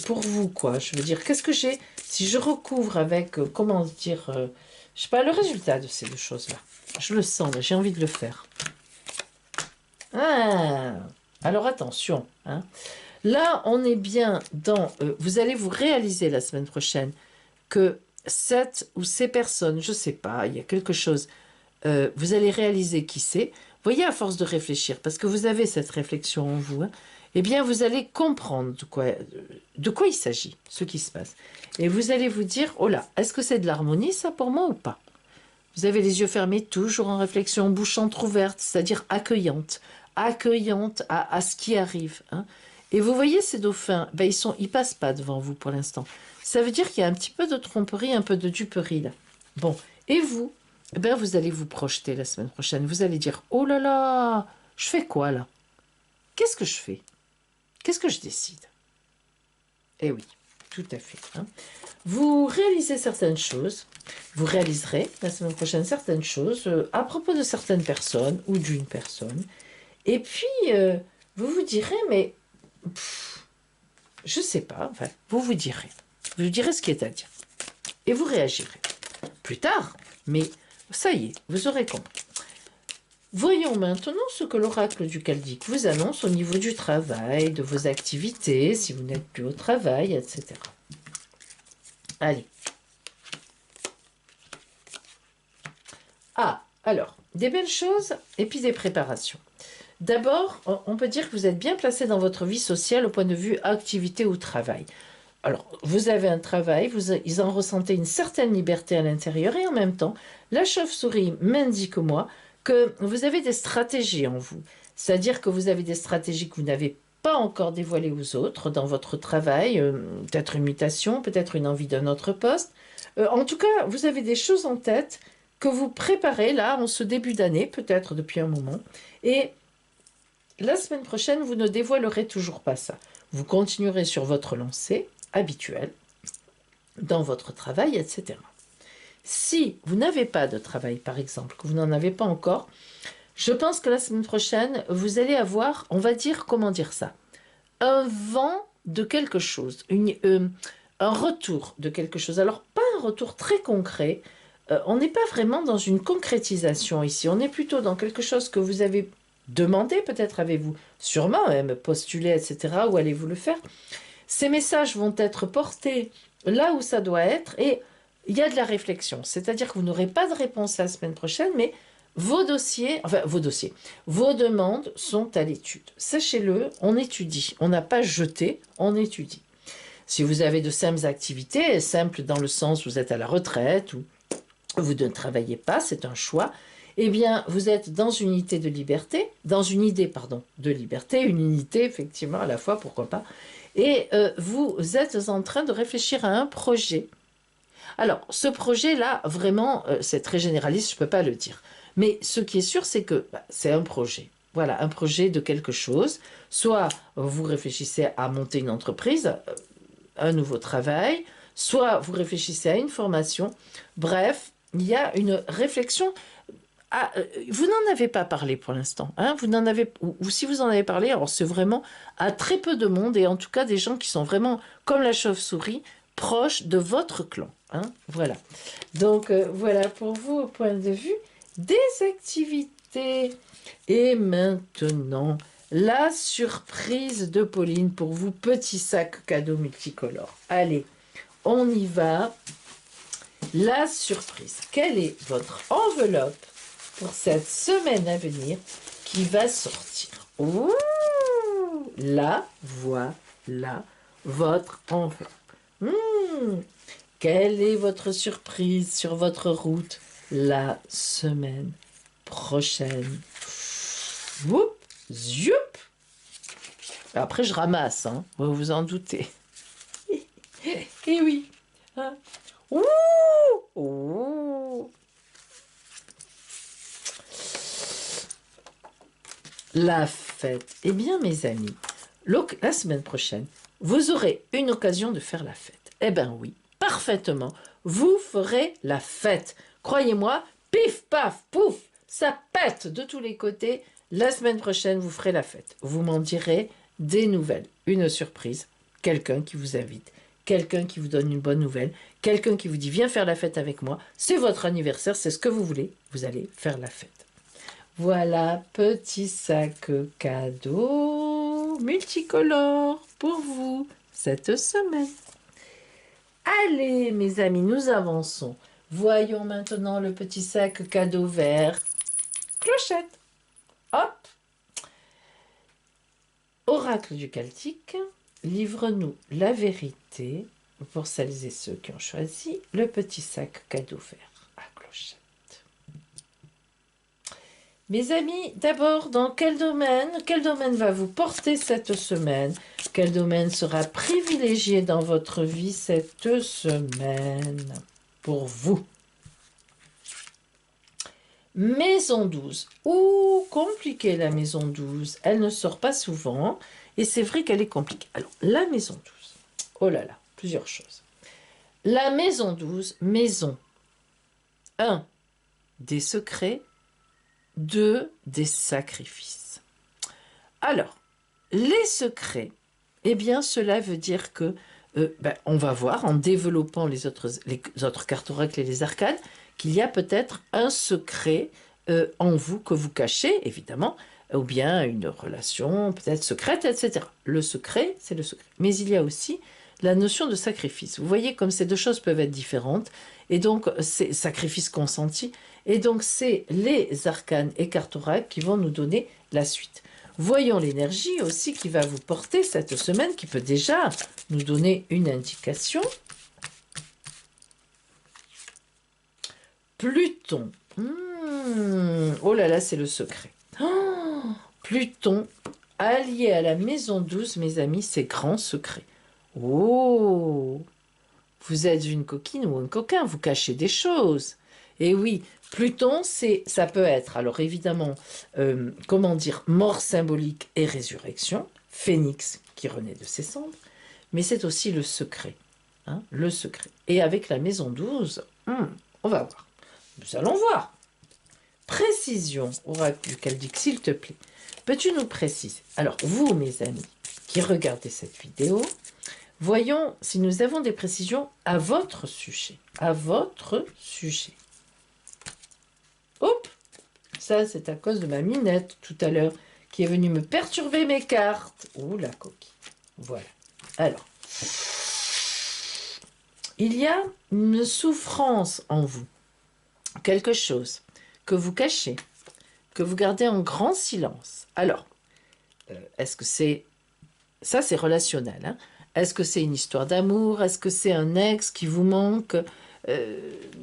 pour vous, quoi, je veux dire, qu'est-ce que j'ai si je recouvre avec, comment dire, je sais pas, le résultat de ces deux choses-là. Je le sens, j'ai envie de le faire. Ah, alors attention. Hein. Là, on est bien dans... vous allez vous réaliser la semaine prochaine que cette ou ces personnes, je ne sais pas, il y a quelque chose, vous allez réaliser qui c'est. Voyez, à force de réfléchir, parce que vous avez cette réflexion en vous, hein, eh bien, vous allez comprendre de quoi il s'agit, ce qui se passe. Et vous allez vous dire, oh là, est-ce que c'est de l'harmonie, ça, pour moi, ou pas? Vous avez les yeux fermés, toujours en réflexion, bouche entrouverte, c'est-à-dire accueillante à ce qui arrive. Hein. Et vous voyez ces dauphins, ben ils passent pas devant vous pour l'instant. Ça veut dire qu'il y a un petit peu de tromperie, un peu de duperie là. Bon, et vous, ben vous allez vous projeter la semaine prochaine. Vous allez dire, oh là là, je fais quoi là? Qu'est-ce que je fais? Qu'est-ce que je décide? Eh oui, tout à fait. Hein. Vous réalisez certaines choses, vous réaliserez la semaine prochaine certaines choses à propos de certaines personnes ou d'une personne. Et puis, vous vous direz, mais je ne sais pas, enfin, vous vous direz ce qui est à dire. Et vous réagirez. Plus tard, mais ça y est, vous aurez compris. Voyons maintenant ce que l'oracle du Chaldéque vous annonce au niveau du travail, de vos activités, si vous n'êtes plus au travail, etc. Allez. Ah, alors, des belles choses et puis des préparations. D'abord, on peut dire que vous êtes bien placé dans votre vie sociale au point de vue activité ou travail. Alors, vous avez un travail, vous en ressentez une certaine liberté à l'intérieur et en même temps, la chauve-souris m'indique, moi, que vous avez des stratégies en vous. C'est-à-dire que vous avez des stratégies que vous n'avez pas encore dévoilées aux autres dans votre travail, peut-être une mutation, peut-être une envie d'un autre poste. En tout cas, vous avez des choses en tête que vous préparez là en ce début d'année, peut-être depuis un moment. Et la semaine prochaine, vous ne dévoilerez toujours pas ça. Vous continuerez sur votre lancée habituelle, dans votre travail, etc. Si vous n'avez pas de travail, par exemple, que vous n'en avez pas encore, je pense que la semaine prochaine, vous allez avoir, on va dire, comment dire ça, un vent de quelque chose, un retour de quelque chose. Alors, pas un retour très concret, on n'est pas vraiment dans une concrétisation ici, on est plutôt dans quelque chose que vous avez demandé, peut-être avez-vous sûrement même postulé, etc., ou allez-vous le faire. Ces messages vont être portés là où ça doit être et il y a de la réflexion. C'est-à-dire que vous n'aurez pas de réponse la semaine prochaine, mais vos demandes sont à l'étude. Sachez-le, on étudie. On n'a pas jeté, on étudie. Si vous avez de simples activités, simples dans le sens où vous êtes à la retraite ou vous ne travaillez pas, c'est un choix, eh bien, vous êtes dans une unité de liberté, de liberté, une unité, effectivement, à la fois, pourquoi pas, et vous êtes en train de réfléchir à un projet. Alors, ce projet-là, vraiment, c'est très généraliste, je ne peux pas le dire. Mais ce qui est sûr, c'est que c'est un projet. Voilà, un projet de quelque chose. Soit vous réfléchissez à monter une entreprise, un nouveau travail, soit vous réfléchissez à une formation. Bref, il y a une réflexion. Vous n'en avez pas parlé pour l'instant, hein, vous n'en avez, ou si vous en avez parlé, alors c'est vraiment à très peu de monde, et en tout cas des gens qui sont vraiment, comme la chauve-souris, proches de votre clan. Hein, voilà. Donc voilà pour vous au point de vue des activités. Et maintenant, la surprise de Pauline pour vous, petit sac cadeau multicolore. Allez, on y va. La surprise. Quelle est votre enveloppe pour cette semaine à venir qui va sortir? Ouh, là, voilà votre enveloppe. Quelle est votre surprise sur votre route la semaine prochaine? Whoop, zoup. Après, je ramasse, hein, vous vous en doutez. Et oui. Hein. Ouh, ouh. La fête. Eh bien, mes amis, la semaine prochaine, vous aurez une occasion de faire la fête. Eh bien oui, parfaitement, vous ferez la fête. Croyez-moi, pif, paf, pouf, ça pète de tous les côtés. La semaine prochaine, vous ferez la fête. Vous m'en direz des nouvelles, une surprise, quelqu'un qui vous invite, quelqu'un qui vous donne une bonne nouvelle, quelqu'un qui vous dit viens faire la fête avec moi, c'est votre anniversaire, c'est ce que vous voulez, vous allez faire la fête. Voilà, petit sac cadeau multicolore pour vous cette semaine. Allez, mes amis, nous avançons. Voyons maintenant le petit sac cadeau vert. Clochette. Hop. Oracle du Celtique, livre-nous la vérité pour celles et ceux qui ont choisi le petit sac cadeau vert à clochette. Mes amis, d'abord, dans quel domaine va vous porter cette semaine? Quel domaine sera privilégié dans votre vie cette semaine pour vous? Maison 12. Ouh, compliquée la maison 12. Elle ne sort pas souvent et c'est vrai qu'elle est compliquée. Alors, la maison 12. Oh là là, plusieurs choses. La maison 12, maison 1, des secrets. 2, des sacrifices. Alors, les secrets, eh bien, cela veut dire que on va voir, en développant les autres cartes oracles et les arcanes, qu'il y a peut-être un secret en vous que vous cachez, évidemment, ou bien une relation peut-être secrète, etc. Le secret, c'est le secret. Mais il y a aussi la notion de sacrifice. Vous voyez comme ces deux choses peuvent être différentes, et donc c'est sacrifice consenti, et donc c'est les arcanes et cartes oracles qui vont nous donner la suite. Voyons l'énergie aussi qui va vous porter cette semaine, qui peut déjà nous donner une indication. Pluton. Oh là là, c'est le secret. Oh, Pluton, allié à la maison 12, mes amis, c'est grand secret. Oh, vous êtes une coquine ou un coquin, vous cachez des choses. Et oui, Pluton, ça peut être, alors évidemment, comment dire, mort symbolique et résurrection, phénix qui renaît de ses cendres, mais c'est aussi le secret. Hein, le secret. Et avec la maison 12, on va voir. Nous allons voir. Précision, oracle du Chaldéque, s'il te plaît. Peux-tu nous préciser? Alors, vous, mes amis, qui regardez cette vidéo, voyons si nous avons des précisions à votre sujet. À votre sujet. Hop! Ça, c'est à cause de ma minette, tout à l'heure, qui est venue me perturber mes cartes. Ouh, la coquille. Voilà. Alors, il y a une souffrance en vous. Quelque chose que vous cachez, que vous gardez en grand silence. Alors, est-ce que c'est... Ça, c'est relationnel. Hein? Est-ce que c'est une histoire d'amour? Est-ce que c'est un ex qui vous manque?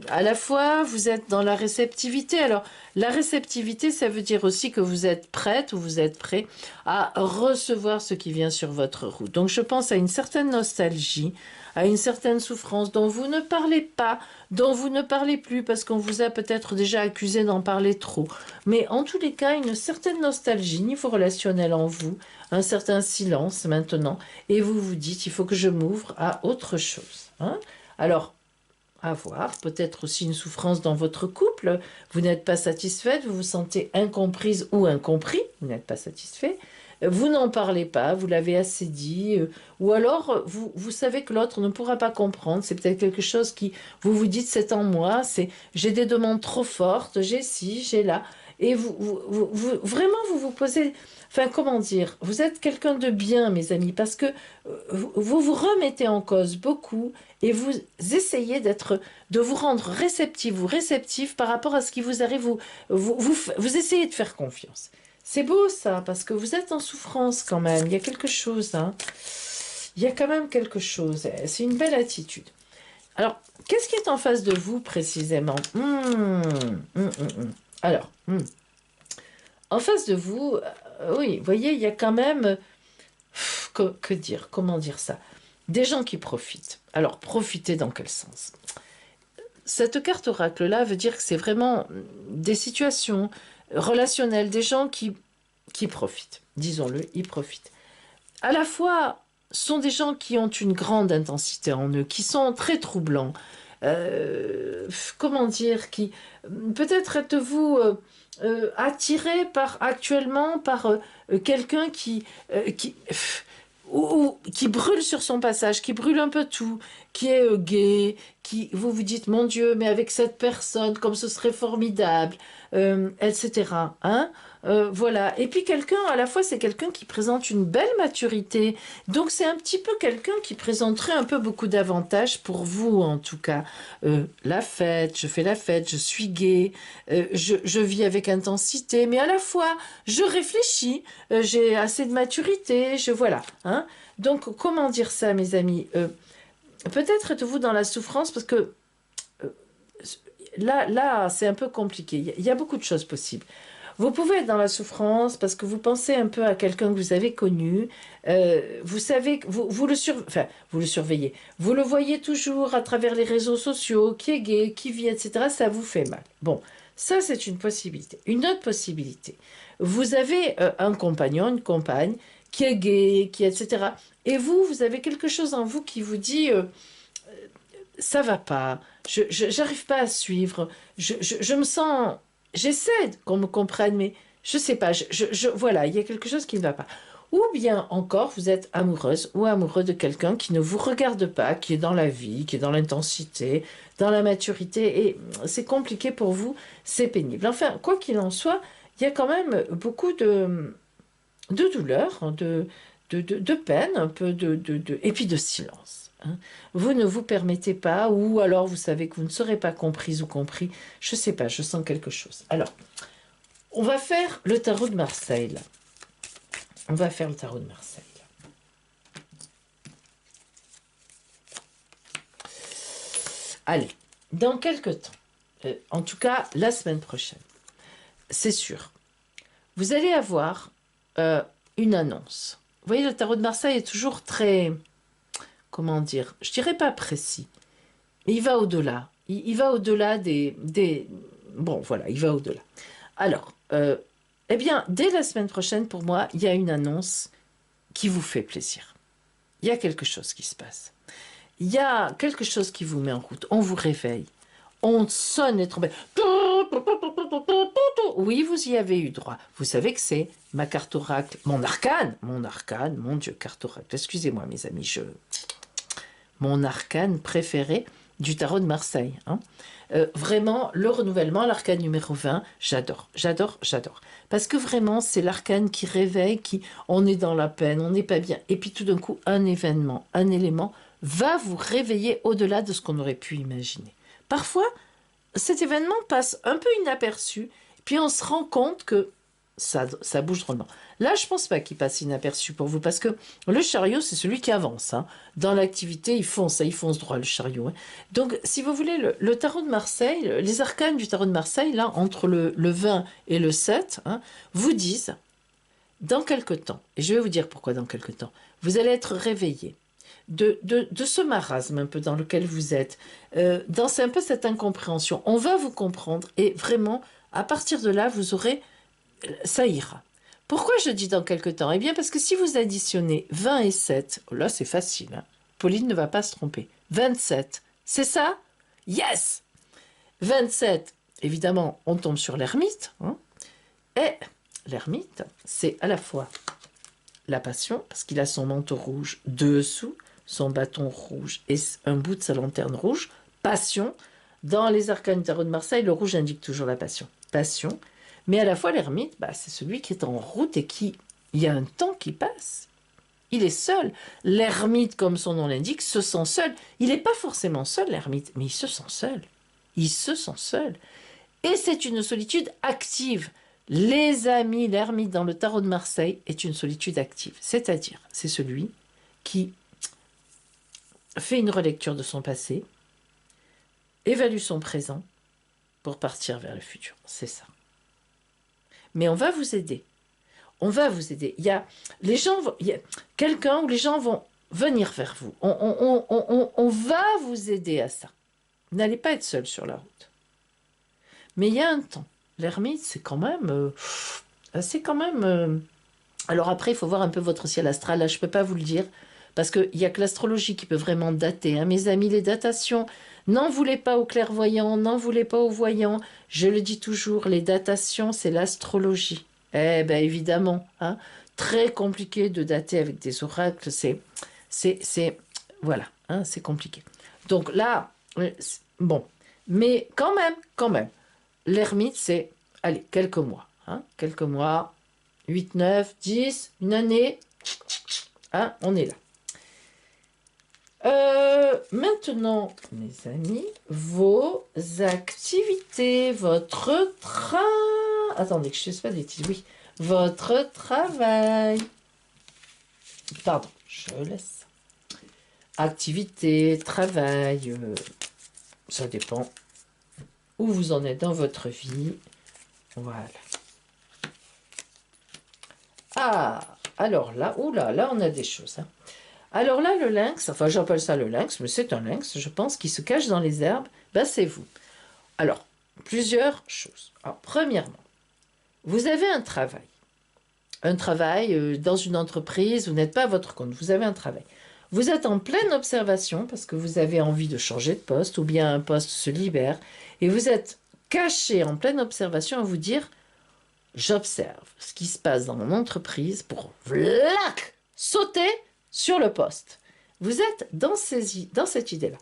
À la fois, vous êtes dans la réceptivité. Alors, la réceptivité, ça veut dire aussi que vous êtes prête ou vous êtes prêt à recevoir ce qui vient sur votre route. Donc, je pense à une certaine nostalgie, à une certaine souffrance dont vous ne parlez pas, dont vous ne parlez plus parce qu'on vous a peut-être déjà accusé d'en parler trop. Mais en tous les cas, une certaine nostalgie, niveau relationnel en vous, un certain silence maintenant, et vous vous dites, il faut que je m'ouvre à autre chose. Hein? Alors, à voir, peut-être aussi une souffrance dans votre couple, vous n'êtes pas satisfaite, vous vous sentez incomprise ou incompris, vous n'êtes pas satisfait, vous n'en parlez pas, vous l'avez assez dit, ou alors vous savez que l'autre ne pourra pas comprendre, c'est peut-être quelque chose qui, vous vous dites c'est en moi, c'est j'ai des demandes trop fortes, j'ai ci, j'ai là, et vraiment vous vous posez, enfin comment dire, vous êtes quelqu'un de bien mes amis, parce que vous vous remettez en cause beaucoup, et vous essayez de vous rendre réceptif ou réceptif par rapport à ce qui vous arrive, vous essayez de faire confiance. C'est beau ça, parce que vous êtes en souffrance quand même, il y a quelque chose, hein. Il y a quand même quelque chose, c'est une belle attitude. Alors, qu'est-ce qui est en face de vous précisément? Alors, en face de vous, oui, vous voyez, il y a quand même, que dire, comment dire ça? Des gens qui profitent. Alors, profiter dans quel sens? Cette carte oracle-là veut dire que c'est vraiment des situations relationnelles, des gens qui profitent. Disons-le, ils profitent. À la fois, sont des gens qui ont une grande intensité en eux, qui sont très troublants. Comment dire, qui peut-être êtes-vous attiré actuellement par quelqu'un qui brûle sur son passage, qui brûle un peu tout, qui est gay, qui vous vous dites mon Dieu, mais avec cette personne, comme ce serait formidable, etc. Hein? Voilà. Et puis quelqu'un, à la fois, c'est quelqu'un qui présente une belle maturité. Donc c'est un petit peu quelqu'un qui présenterait un peu beaucoup d'avantages pour vous, en tout cas. La fête, je fais la fête, je suis gay, je vis avec intensité, mais à la fois, je réfléchis, j'ai assez de maturité, voilà. Hein? Donc comment dire ça, mes amis? Peut-être êtes-vous dans la souffrance parce que là, c'est un peu compliqué. Il y a beaucoup de choses possibles. Vous pouvez être dans la souffrance parce que vous pensez un peu à quelqu'un que vous avez connu. Vous savez que vous le surveillez. Vous le voyez toujours à travers les réseaux sociaux, qui est gay, qui vit, etc. Ça vous fait mal. Bon, ça c'est une possibilité. Une autre possibilité. Vous avez un compagnon, une compagne qui est gay, etc. Et vous avez quelque chose en vous qui vous dit ça va pas, j'arrive pas à suivre, je me sens, j'essaie qu'on me comprenne, mais je sais pas, voilà, il y a quelque chose qui ne va pas. Ou bien encore, vous êtes amoureuse ou amoureux de quelqu'un qui ne vous regarde pas, qui est dans la vie, qui est dans l'intensité, dans la maturité, et c'est compliqué pour vous, c'est pénible. Enfin, quoi qu'il en soit, il y a quand même beaucoup de douleur, de peine, un peu et puis de silence. Hein. Vous ne vous permettez pas, ou alors vous savez que vous ne serez pas comprise ou compris. Je ne sais pas, je sens quelque chose. Alors, on va faire le tarot de Marseille. Là. On va faire le tarot de Marseille. Allez, dans quelques temps, en tout cas la semaine prochaine, c'est sûr, vous allez avoir une annonce. Vous voyez, le tarot de Marseille est toujours très, comment dire, je dirais pas précis, mais il va au-delà. Il va au-delà des... Bon, voilà, il va au-delà. Alors, eh bien, dès la semaine prochaine, pour moi, il y a une annonce qui vous fait plaisir. Il y a quelque chose qui se passe. Il y a quelque chose qui vous met en route. On vous réveille. On sonne les trompettes. Oui, vous y avez eu droit. Vous savez que c'est ma carte oracle, mon arcane, mon Dieu, carte oracle. Excusez-moi, mes amis, mon arcane préféré du tarot de Marseille. Hein. Vraiment, le renouvellement, l'arcane numéro 20, j'adore. Parce que vraiment, c'est l'arcane qui réveille, on est dans la peine, on n'est pas bien. Et puis tout d'un coup, un événement, un élément va vous réveiller au-delà de ce qu'on aurait pu imaginer. Parfois, cet événement passe un peu inaperçu, puis on se rend compte que ça bouge drôlement. Là, je ne pense pas qu'il passe inaperçu pour vous, parce que le chariot, c'est celui qui avance. Hein. Dans l'activité, il fonce droit, le chariot. Hein. Donc, si vous voulez, le tarot de Marseille, les arcanes du tarot de Marseille, là, entre le 20 et le 7, hein, vous disent, dans quelque temps, et je vais vous dire pourquoi dans quelque temps, vous allez être réveillé de ce marasme un peu dans lequel vous êtes, dans un peu cette incompréhension. On va vous comprendre, et vraiment, à partir de là, vous aurez... Ça ira. Pourquoi je dis dans quelque temps? Eh bien, parce que si vous additionnez 20 et 7, oh là, c'est facile. Hein. Pauline ne va pas se tromper. 27, c'est ça? Yes! 27, évidemment, on tombe sur l'ermite. Hein. Et l'ermite, c'est à la fois la passion, parce qu'il a son manteau rouge dessous, son bâton rouge et un bout de sa lanterne rouge. Passion. Dans les arcanes du tarot de Marseille, le rouge indique toujours la passion. Passion. Mais à la fois, l'ermite, c'est celui qui est en route et il y a un temps qui passe. Il est seul. L'ermite, comme son nom l'indique, se sent seul. Il n'est pas forcément seul, l'ermite, mais il se sent seul. Il se sent seul. Et c'est une solitude active. Les amis, l'ermite dans le tarot de Marseille est une solitude active. C'est-à-dire, c'est celui qui fait une relecture de son passé, évalue son présent pour partir vers le futur. C'est ça. Mais on va vous aider. On va vous aider. Il y a quelqu'un où les gens vont venir vers vous. On va vous aider à ça. Vous n'allez pas être seul sur la route. Mais il y a un temps. L'ermite, c'est quand même... Alors après, il faut voir un peu votre ciel astral. Là, je ne peux pas vous le dire. Parce qu'il n'y a que l'astrologie qui peut vraiment dater. Hein. Mes amis, les datations, n'en voulez pas aux clairvoyants, n'en voulez pas aux voyants. Je le dis toujours, les datations, c'est l'astrologie. Eh bien, évidemment, hein, très compliqué de dater avec des oracles. Voilà, hein, c'est compliqué. Donc là, bon. Mais quand même, l'ermite, c'est, allez, quelques mois. Hein, quelques mois, 8, 9, 10, une année. Hein, on est là. Maintenant, mes amis, vos activités, votre Attendez, que je ne sais pas des bêtises. Oui, votre travail. Pardon, je laisse. Activité, travail, ça dépend où vous en êtes dans votre vie. Voilà. Ah, alors là, là on a des choses. Hein. Alors là, le lynx, enfin j'appelle ça le lynx, mais c'est un lynx, je pense, qui se cache dans les herbes, c'est vous. Alors, plusieurs choses. Alors, premièrement, vous avez un travail. Un travail dans une entreprise, vous n'êtes pas à votre compte, vous avez un travail. Vous êtes en pleine observation parce que vous avez envie de changer de poste ou bien un poste se libère et vous êtes caché en pleine observation à vous dire j'observe ce qui se passe dans mon entreprise pour vlac, sauter sur le poste. Vous êtes dans cette idée-là.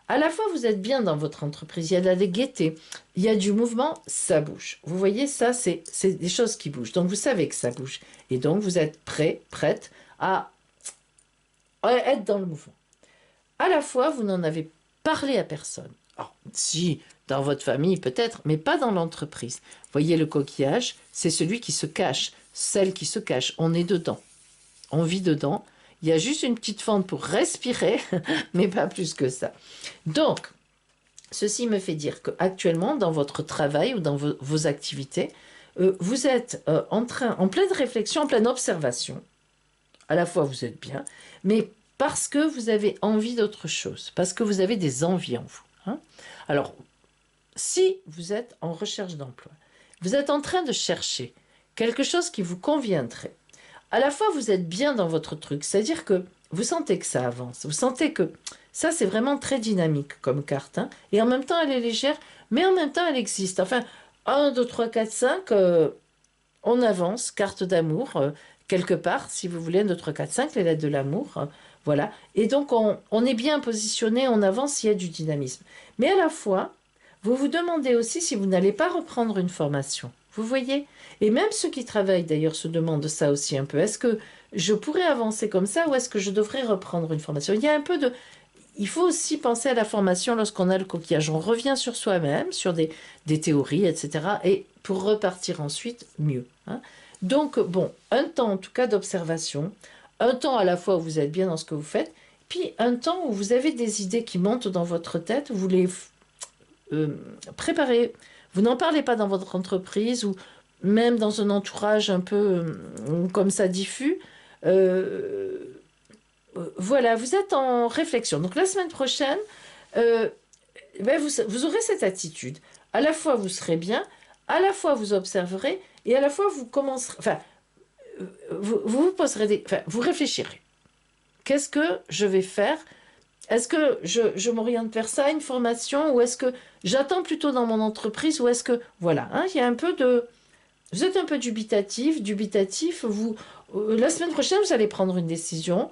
À la fois, vous êtes bien dans votre entreprise, il y a de la gaieté, il y a du mouvement, ça bouge. Vous voyez, ça, c'est des choses qui bougent. Donc, vous savez que ça bouge. Et donc, vous êtes prête à être dans le mouvement. À la fois, vous n'en avez parlé à personne. Alors, si, dans votre famille peut-être, mais pas dans l'entreprise. Voyez, le coquillage, c'est celui qui se cache, celle qui se cache. On est dedans, on vit dedans. Il y a juste une petite fente pour respirer, mais pas plus que ça. Donc, ceci me fait dire qu'actuellement, dans votre travail ou dans vos activités, vous êtes en pleine réflexion, en pleine observation. À la fois, vous êtes bien, mais parce que vous avez envie d'autre chose, parce que vous avez des envies en vous. Hein. Alors, si vous êtes en recherche d'emploi, vous êtes en train de chercher quelque chose qui vous conviendrait, à la fois vous êtes bien dans votre truc, c'est-à-dire que vous sentez que ça avance, vous sentez que ça c'est vraiment très dynamique comme carte, hein, et en même temps elle est légère, mais en même temps elle existe. Enfin, 1, 2, 3, 4, 5, on avance, carte d'amour, quelque part, si vous voulez, 1, 2, 3, 4, 5, les lettres de l'amour, voilà. Et donc on est bien positionné, on avance, il y a du dynamisme. Mais à la fois, vous vous demandez aussi si vous n'allez pas reprendre une formation. Vous voyez? Et même ceux qui travaillent d'ailleurs se demandent ça aussi un peu. Est-ce que je pourrais avancer comme ça ou est-ce que je devrais reprendre une formation? Il y a un peu de... Il faut aussi penser à la formation lorsqu'on a le coquillage. On revient sur soi-même, sur des théories, etc. Et pour repartir ensuite, mieux. Hein. Donc, bon, un temps en tout cas d'observation, un temps à la fois où vous êtes bien dans ce que vous faites, puis un temps où vous avez des idées qui montent dans votre tête, vous les préparez. Vous n'en parlez pas dans votre entreprise ou même dans un entourage un peu comme ça diffus. Voilà, vous êtes en réflexion. Donc la semaine prochaine, vous aurez cette attitude. À la fois vous serez bien, à la fois vous observerez et à la fois vous commencerez... Enfin, vous poserez vous réfléchirez. Qu'est-ce que je vais faire? Est-ce que je m'oriente vers ça, une formation, ou est-ce que j'attends plutôt dans mon entreprise, ou est-ce que... Voilà, hein, il y a un peu de... Vous êtes un peu dubitatif, la semaine prochaine, vous allez prendre une décision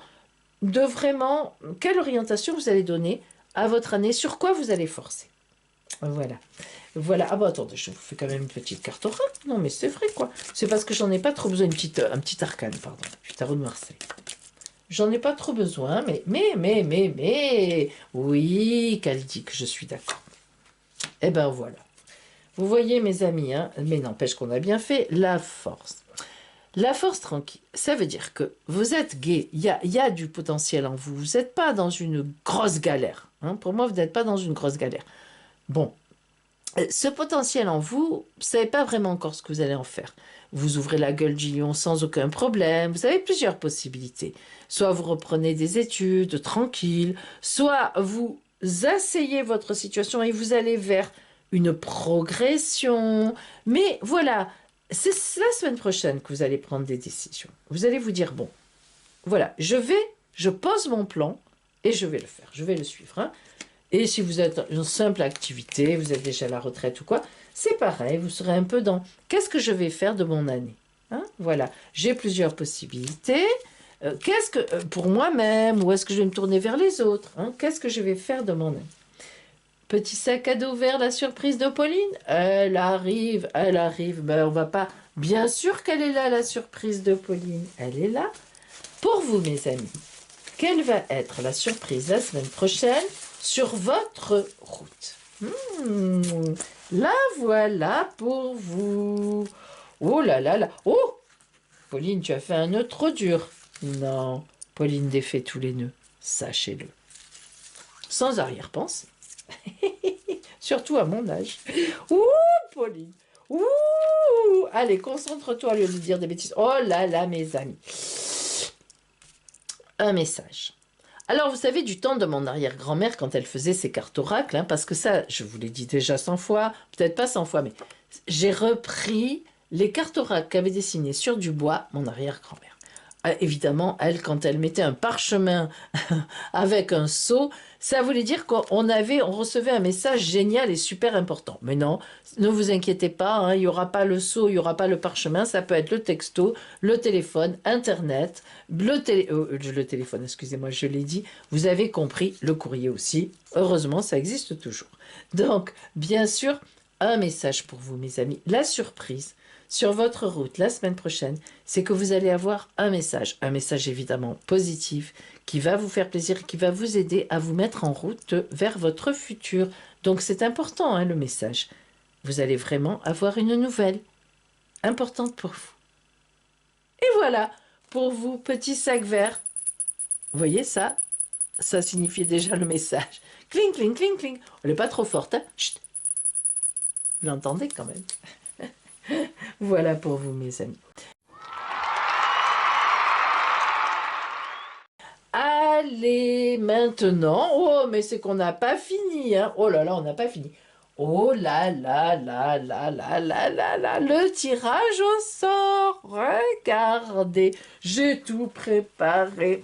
de vraiment quelle orientation vous allez donner à votre année, sur quoi vous allez forcer. Voilà. Voilà. Ah bah attendez, je vous fais quand même une petite carte oracle. Non mais c'est vrai quoi. C'est parce que j'en ai pas trop besoin, un petit arcane, pardon. Du tarot de Marseille. J'en ai pas trop besoin, mais, oui, qu'elle dit que je suis d'accord. Eh ben voilà. Vous voyez mes amis, hein, mais n'empêche qu'on a bien fait, la force. La force tranquille, ça veut dire que vous êtes gai, il y a du potentiel en vous, vous n'êtes pas dans une grosse galère. Hein. Pour moi, vous n'êtes pas dans une grosse galère. Bon, ce potentiel en vous, vous ne savez pas vraiment encore ce que vous allez en faire. Vous ouvrez la gueule du lion sans aucun problème. Vous avez plusieurs possibilités. Soit vous reprenez des études tranquilles, soit vous asseyez votre situation et vous allez vers une progression. Mais voilà, c'est la semaine prochaine que vous allez prendre des décisions. Vous allez vous dire, bon, voilà, je pose mon plan et je vais le faire, je vais le suivre. Hein. Et si vous êtes une simple activité, vous êtes déjà à la retraite ou quoi, c'est pareil, vous serez un peu dans « qu'est-ce que je vais faire de mon année hein ?» Voilà, j'ai plusieurs possibilités. Qu'est-ce que, pour moi-même, ou est-ce que je vais me tourner vers les autres hein? Qu'est-ce que je vais faire de mon année? Petit sac à dos vert, la surprise de Pauline. Elle arrive. Ben, on va pas... Bien sûr qu'elle est là, la surprise de Pauline. Elle est là. Pour vous, mes amis, quelle va être la surprise la semaine prochaine sur votre route? La voilà pour vous. Oh là là là. Oh, Pauline, tu as fait un nœud trop dur. Non, Pauline défait tous les nœuds. Sachez-le. Sans arrière-pensée. Surtout à mon âge. Ouh, Pauline. Ouh. Allez, concentre-toi au lieu de dire des bêtises. Oh là là, mes amis. Un message. Alors, vous savez, du temps de mon arrière-grand-mère, quand elle faisait ses cartes oracles, hein, parce que ça, je vous l'ai dit déjà 100 fois, peut-être pas 100 fois, mais j'ai repris les cartes oracles qu'avait dessinées sur du bois mon arrière-grand-mère. Évidemment, elle, quand elle mettait un parchemin avec un sceau, ça voulait dire qu'on recevait un message génial et super important. Mais non, ne vous inquiétez pas, hein, il n'y aura pas le sceau, il n'y aura pas le parchemin, ça peut être le texto, le téléphone, Internet, le téléphone, excusez-moi, je l'ai dit, vous avez compris, le courrier aussi. Heureusement, ça existe toujours. Donc, bien sûr, un message pour vous, mes amis. La surprise, sur votre route la semaine prochaine, c'est que vous allez avoir un message évidemment positif, qui va vous faire plaisir, qui va vous aider à vous mettre en route vers votre futur. Donc c'est important, hein, le message. Vous allez vraiment avoir une nouvelle importante pour vous. Et voilà, pour vous, petit sac vert. Vous voyez ça? Ça signifiait déjà le message. Cling, cling, cling, cling. Elle n'est pas trop forte, hein? Chut. Vous l'entendez quand même. Voilà pour vous, mes amis. Allez, maintenant. Oh, mais c'est qu'on n'a pas fini, hein. Oh là là, on n'a pas fini. Oh là là là là là là là là, le tirage au sort. Regardez, j'ai tout préparé.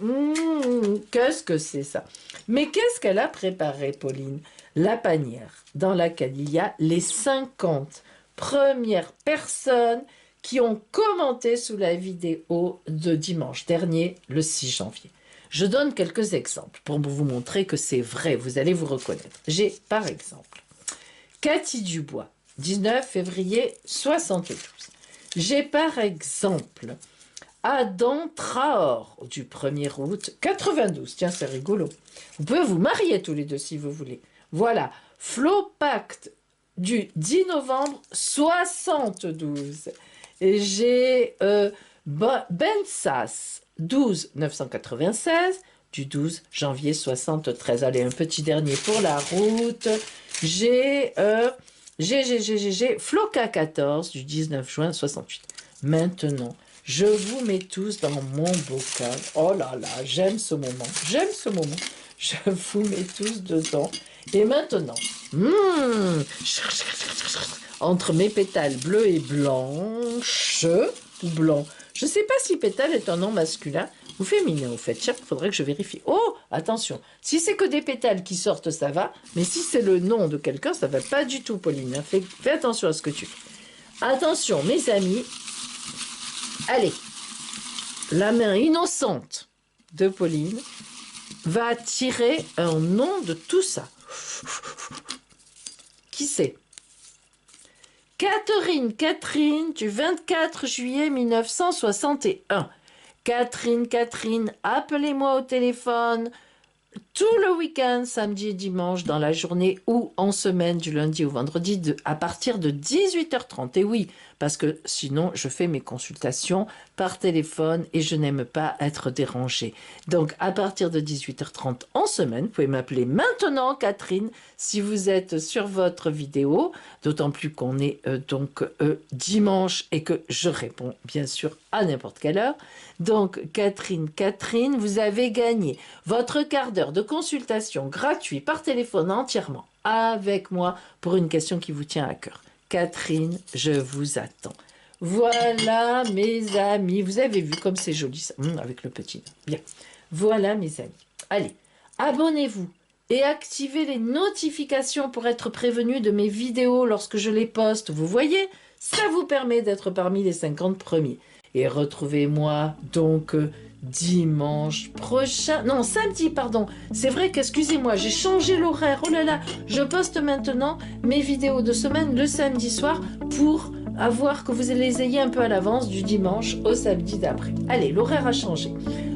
Qu'est-ce que c'est ça? Mais qu'est-ce qu'elle a préparé, Pauline? La panière dans laquelle il y a les 50 premières personnes qui ont commenté sous la vidéo de dimanche dernier, le 6 janvier. Je donne quelques exemples pour vous montrer que c'est vrai, vous allez vous reconnaître. J'ai par exemple Cathy Dubois, 19 février 72. J'ai par exemple Adam Traor, du 1er août 92. Tiens, c'est rigolo. Vous pouvez vous marier tous les deux si vous voulez. Voilà, Flo Pacte, du 10 novembre 72. J'ai Ben Sass, 12 996, du 12 janvier 73. Allez, un petit dernier pour la route. J'ai Floca 14, du 19 juin 68. Maintenant, je vous mets tous dans mon bocal. Oh là là, j'aime ce moment. J'aime ce moment. Je vous mets tous dedans. Et maintenant, entre mes pétales bleus et blanches, ou blanc, je ne sais pas si pétale est un nom masculin ou féminin, au fait. Tiens, il faudrait que je vérifie. Oh, attention, si c'est que des pétales qui sortent, ça va. Mais si c'est le nom de quelqu'un, ça ne va pas du tout, Pauline. Hein. Fais attention à ce que tu fais. Attention, mes amis. Allez, la main innocente de Pauline va tirer un nom de tout ça. Qui c'est? Catherine, du 24 juillet 1961. Catherine, appelez-moi au téléphone tout le week-end, samedi et dimanche, dans la journée ou en semaine, du lundi au vendredi, à partir de 18h30. Et oui, parce que sinon, je fais mes consultations par téléphone et je n'aime pas être dérangée. Donc, à partir de 18h30 en semaine, vous pouvez m'appeler maintenant, Catherine, si vous êtes sur votre vidéo, d'autant plus qu'on est dimanche et que je réponds, bien sûr, à n'importe quelle heure. Donc, Catherine, vous avez gagné votre quart d'heure de consultation gratuit par téléphone entièrement avec moi pour une question qui vous tient à cœur. Catherine, je vous attends. Voilà, mes amis. Vous avez vu comme c'est joli ça, avec le petit. Bien. Voilà, mes amis. Allez, abonnez-vous et activez les notifications pour être prévenu de mes vidéos lorsque je les poste. Vous voyez, ça vous permet d'être parmi les 50 premiers. Et retrouvez-moi donc dimanche prochain. Non, samedi, pardon. C'est vrai qu'excusez-moi, j'ai changé l'horaire. Oh là là, je poste maintenant mes vidéos de semaine le samedi soir pour avoir que vous les ayez un peu à l'avance du dimanche au samedi d'après. Allez, l'horaire a changé.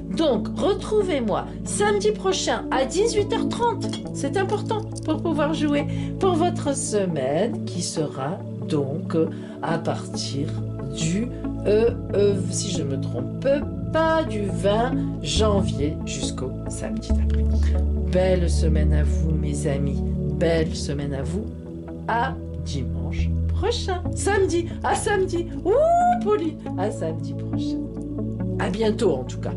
Donc, retrouvez-moi samedi prochain à 18h30. C'est important pour pouvoir jouer pour votre semaine qui sera donc à partir du si je ne me trompe pas, du 20 janvier jusqu'au samedi d'après. Belle semaine à vous, mes amis. Belle semaine à vous. À dimanche prochain. Samedi. À samedi. Ouh, Pauline. À samedi prochain. À bientôt, en tout cas.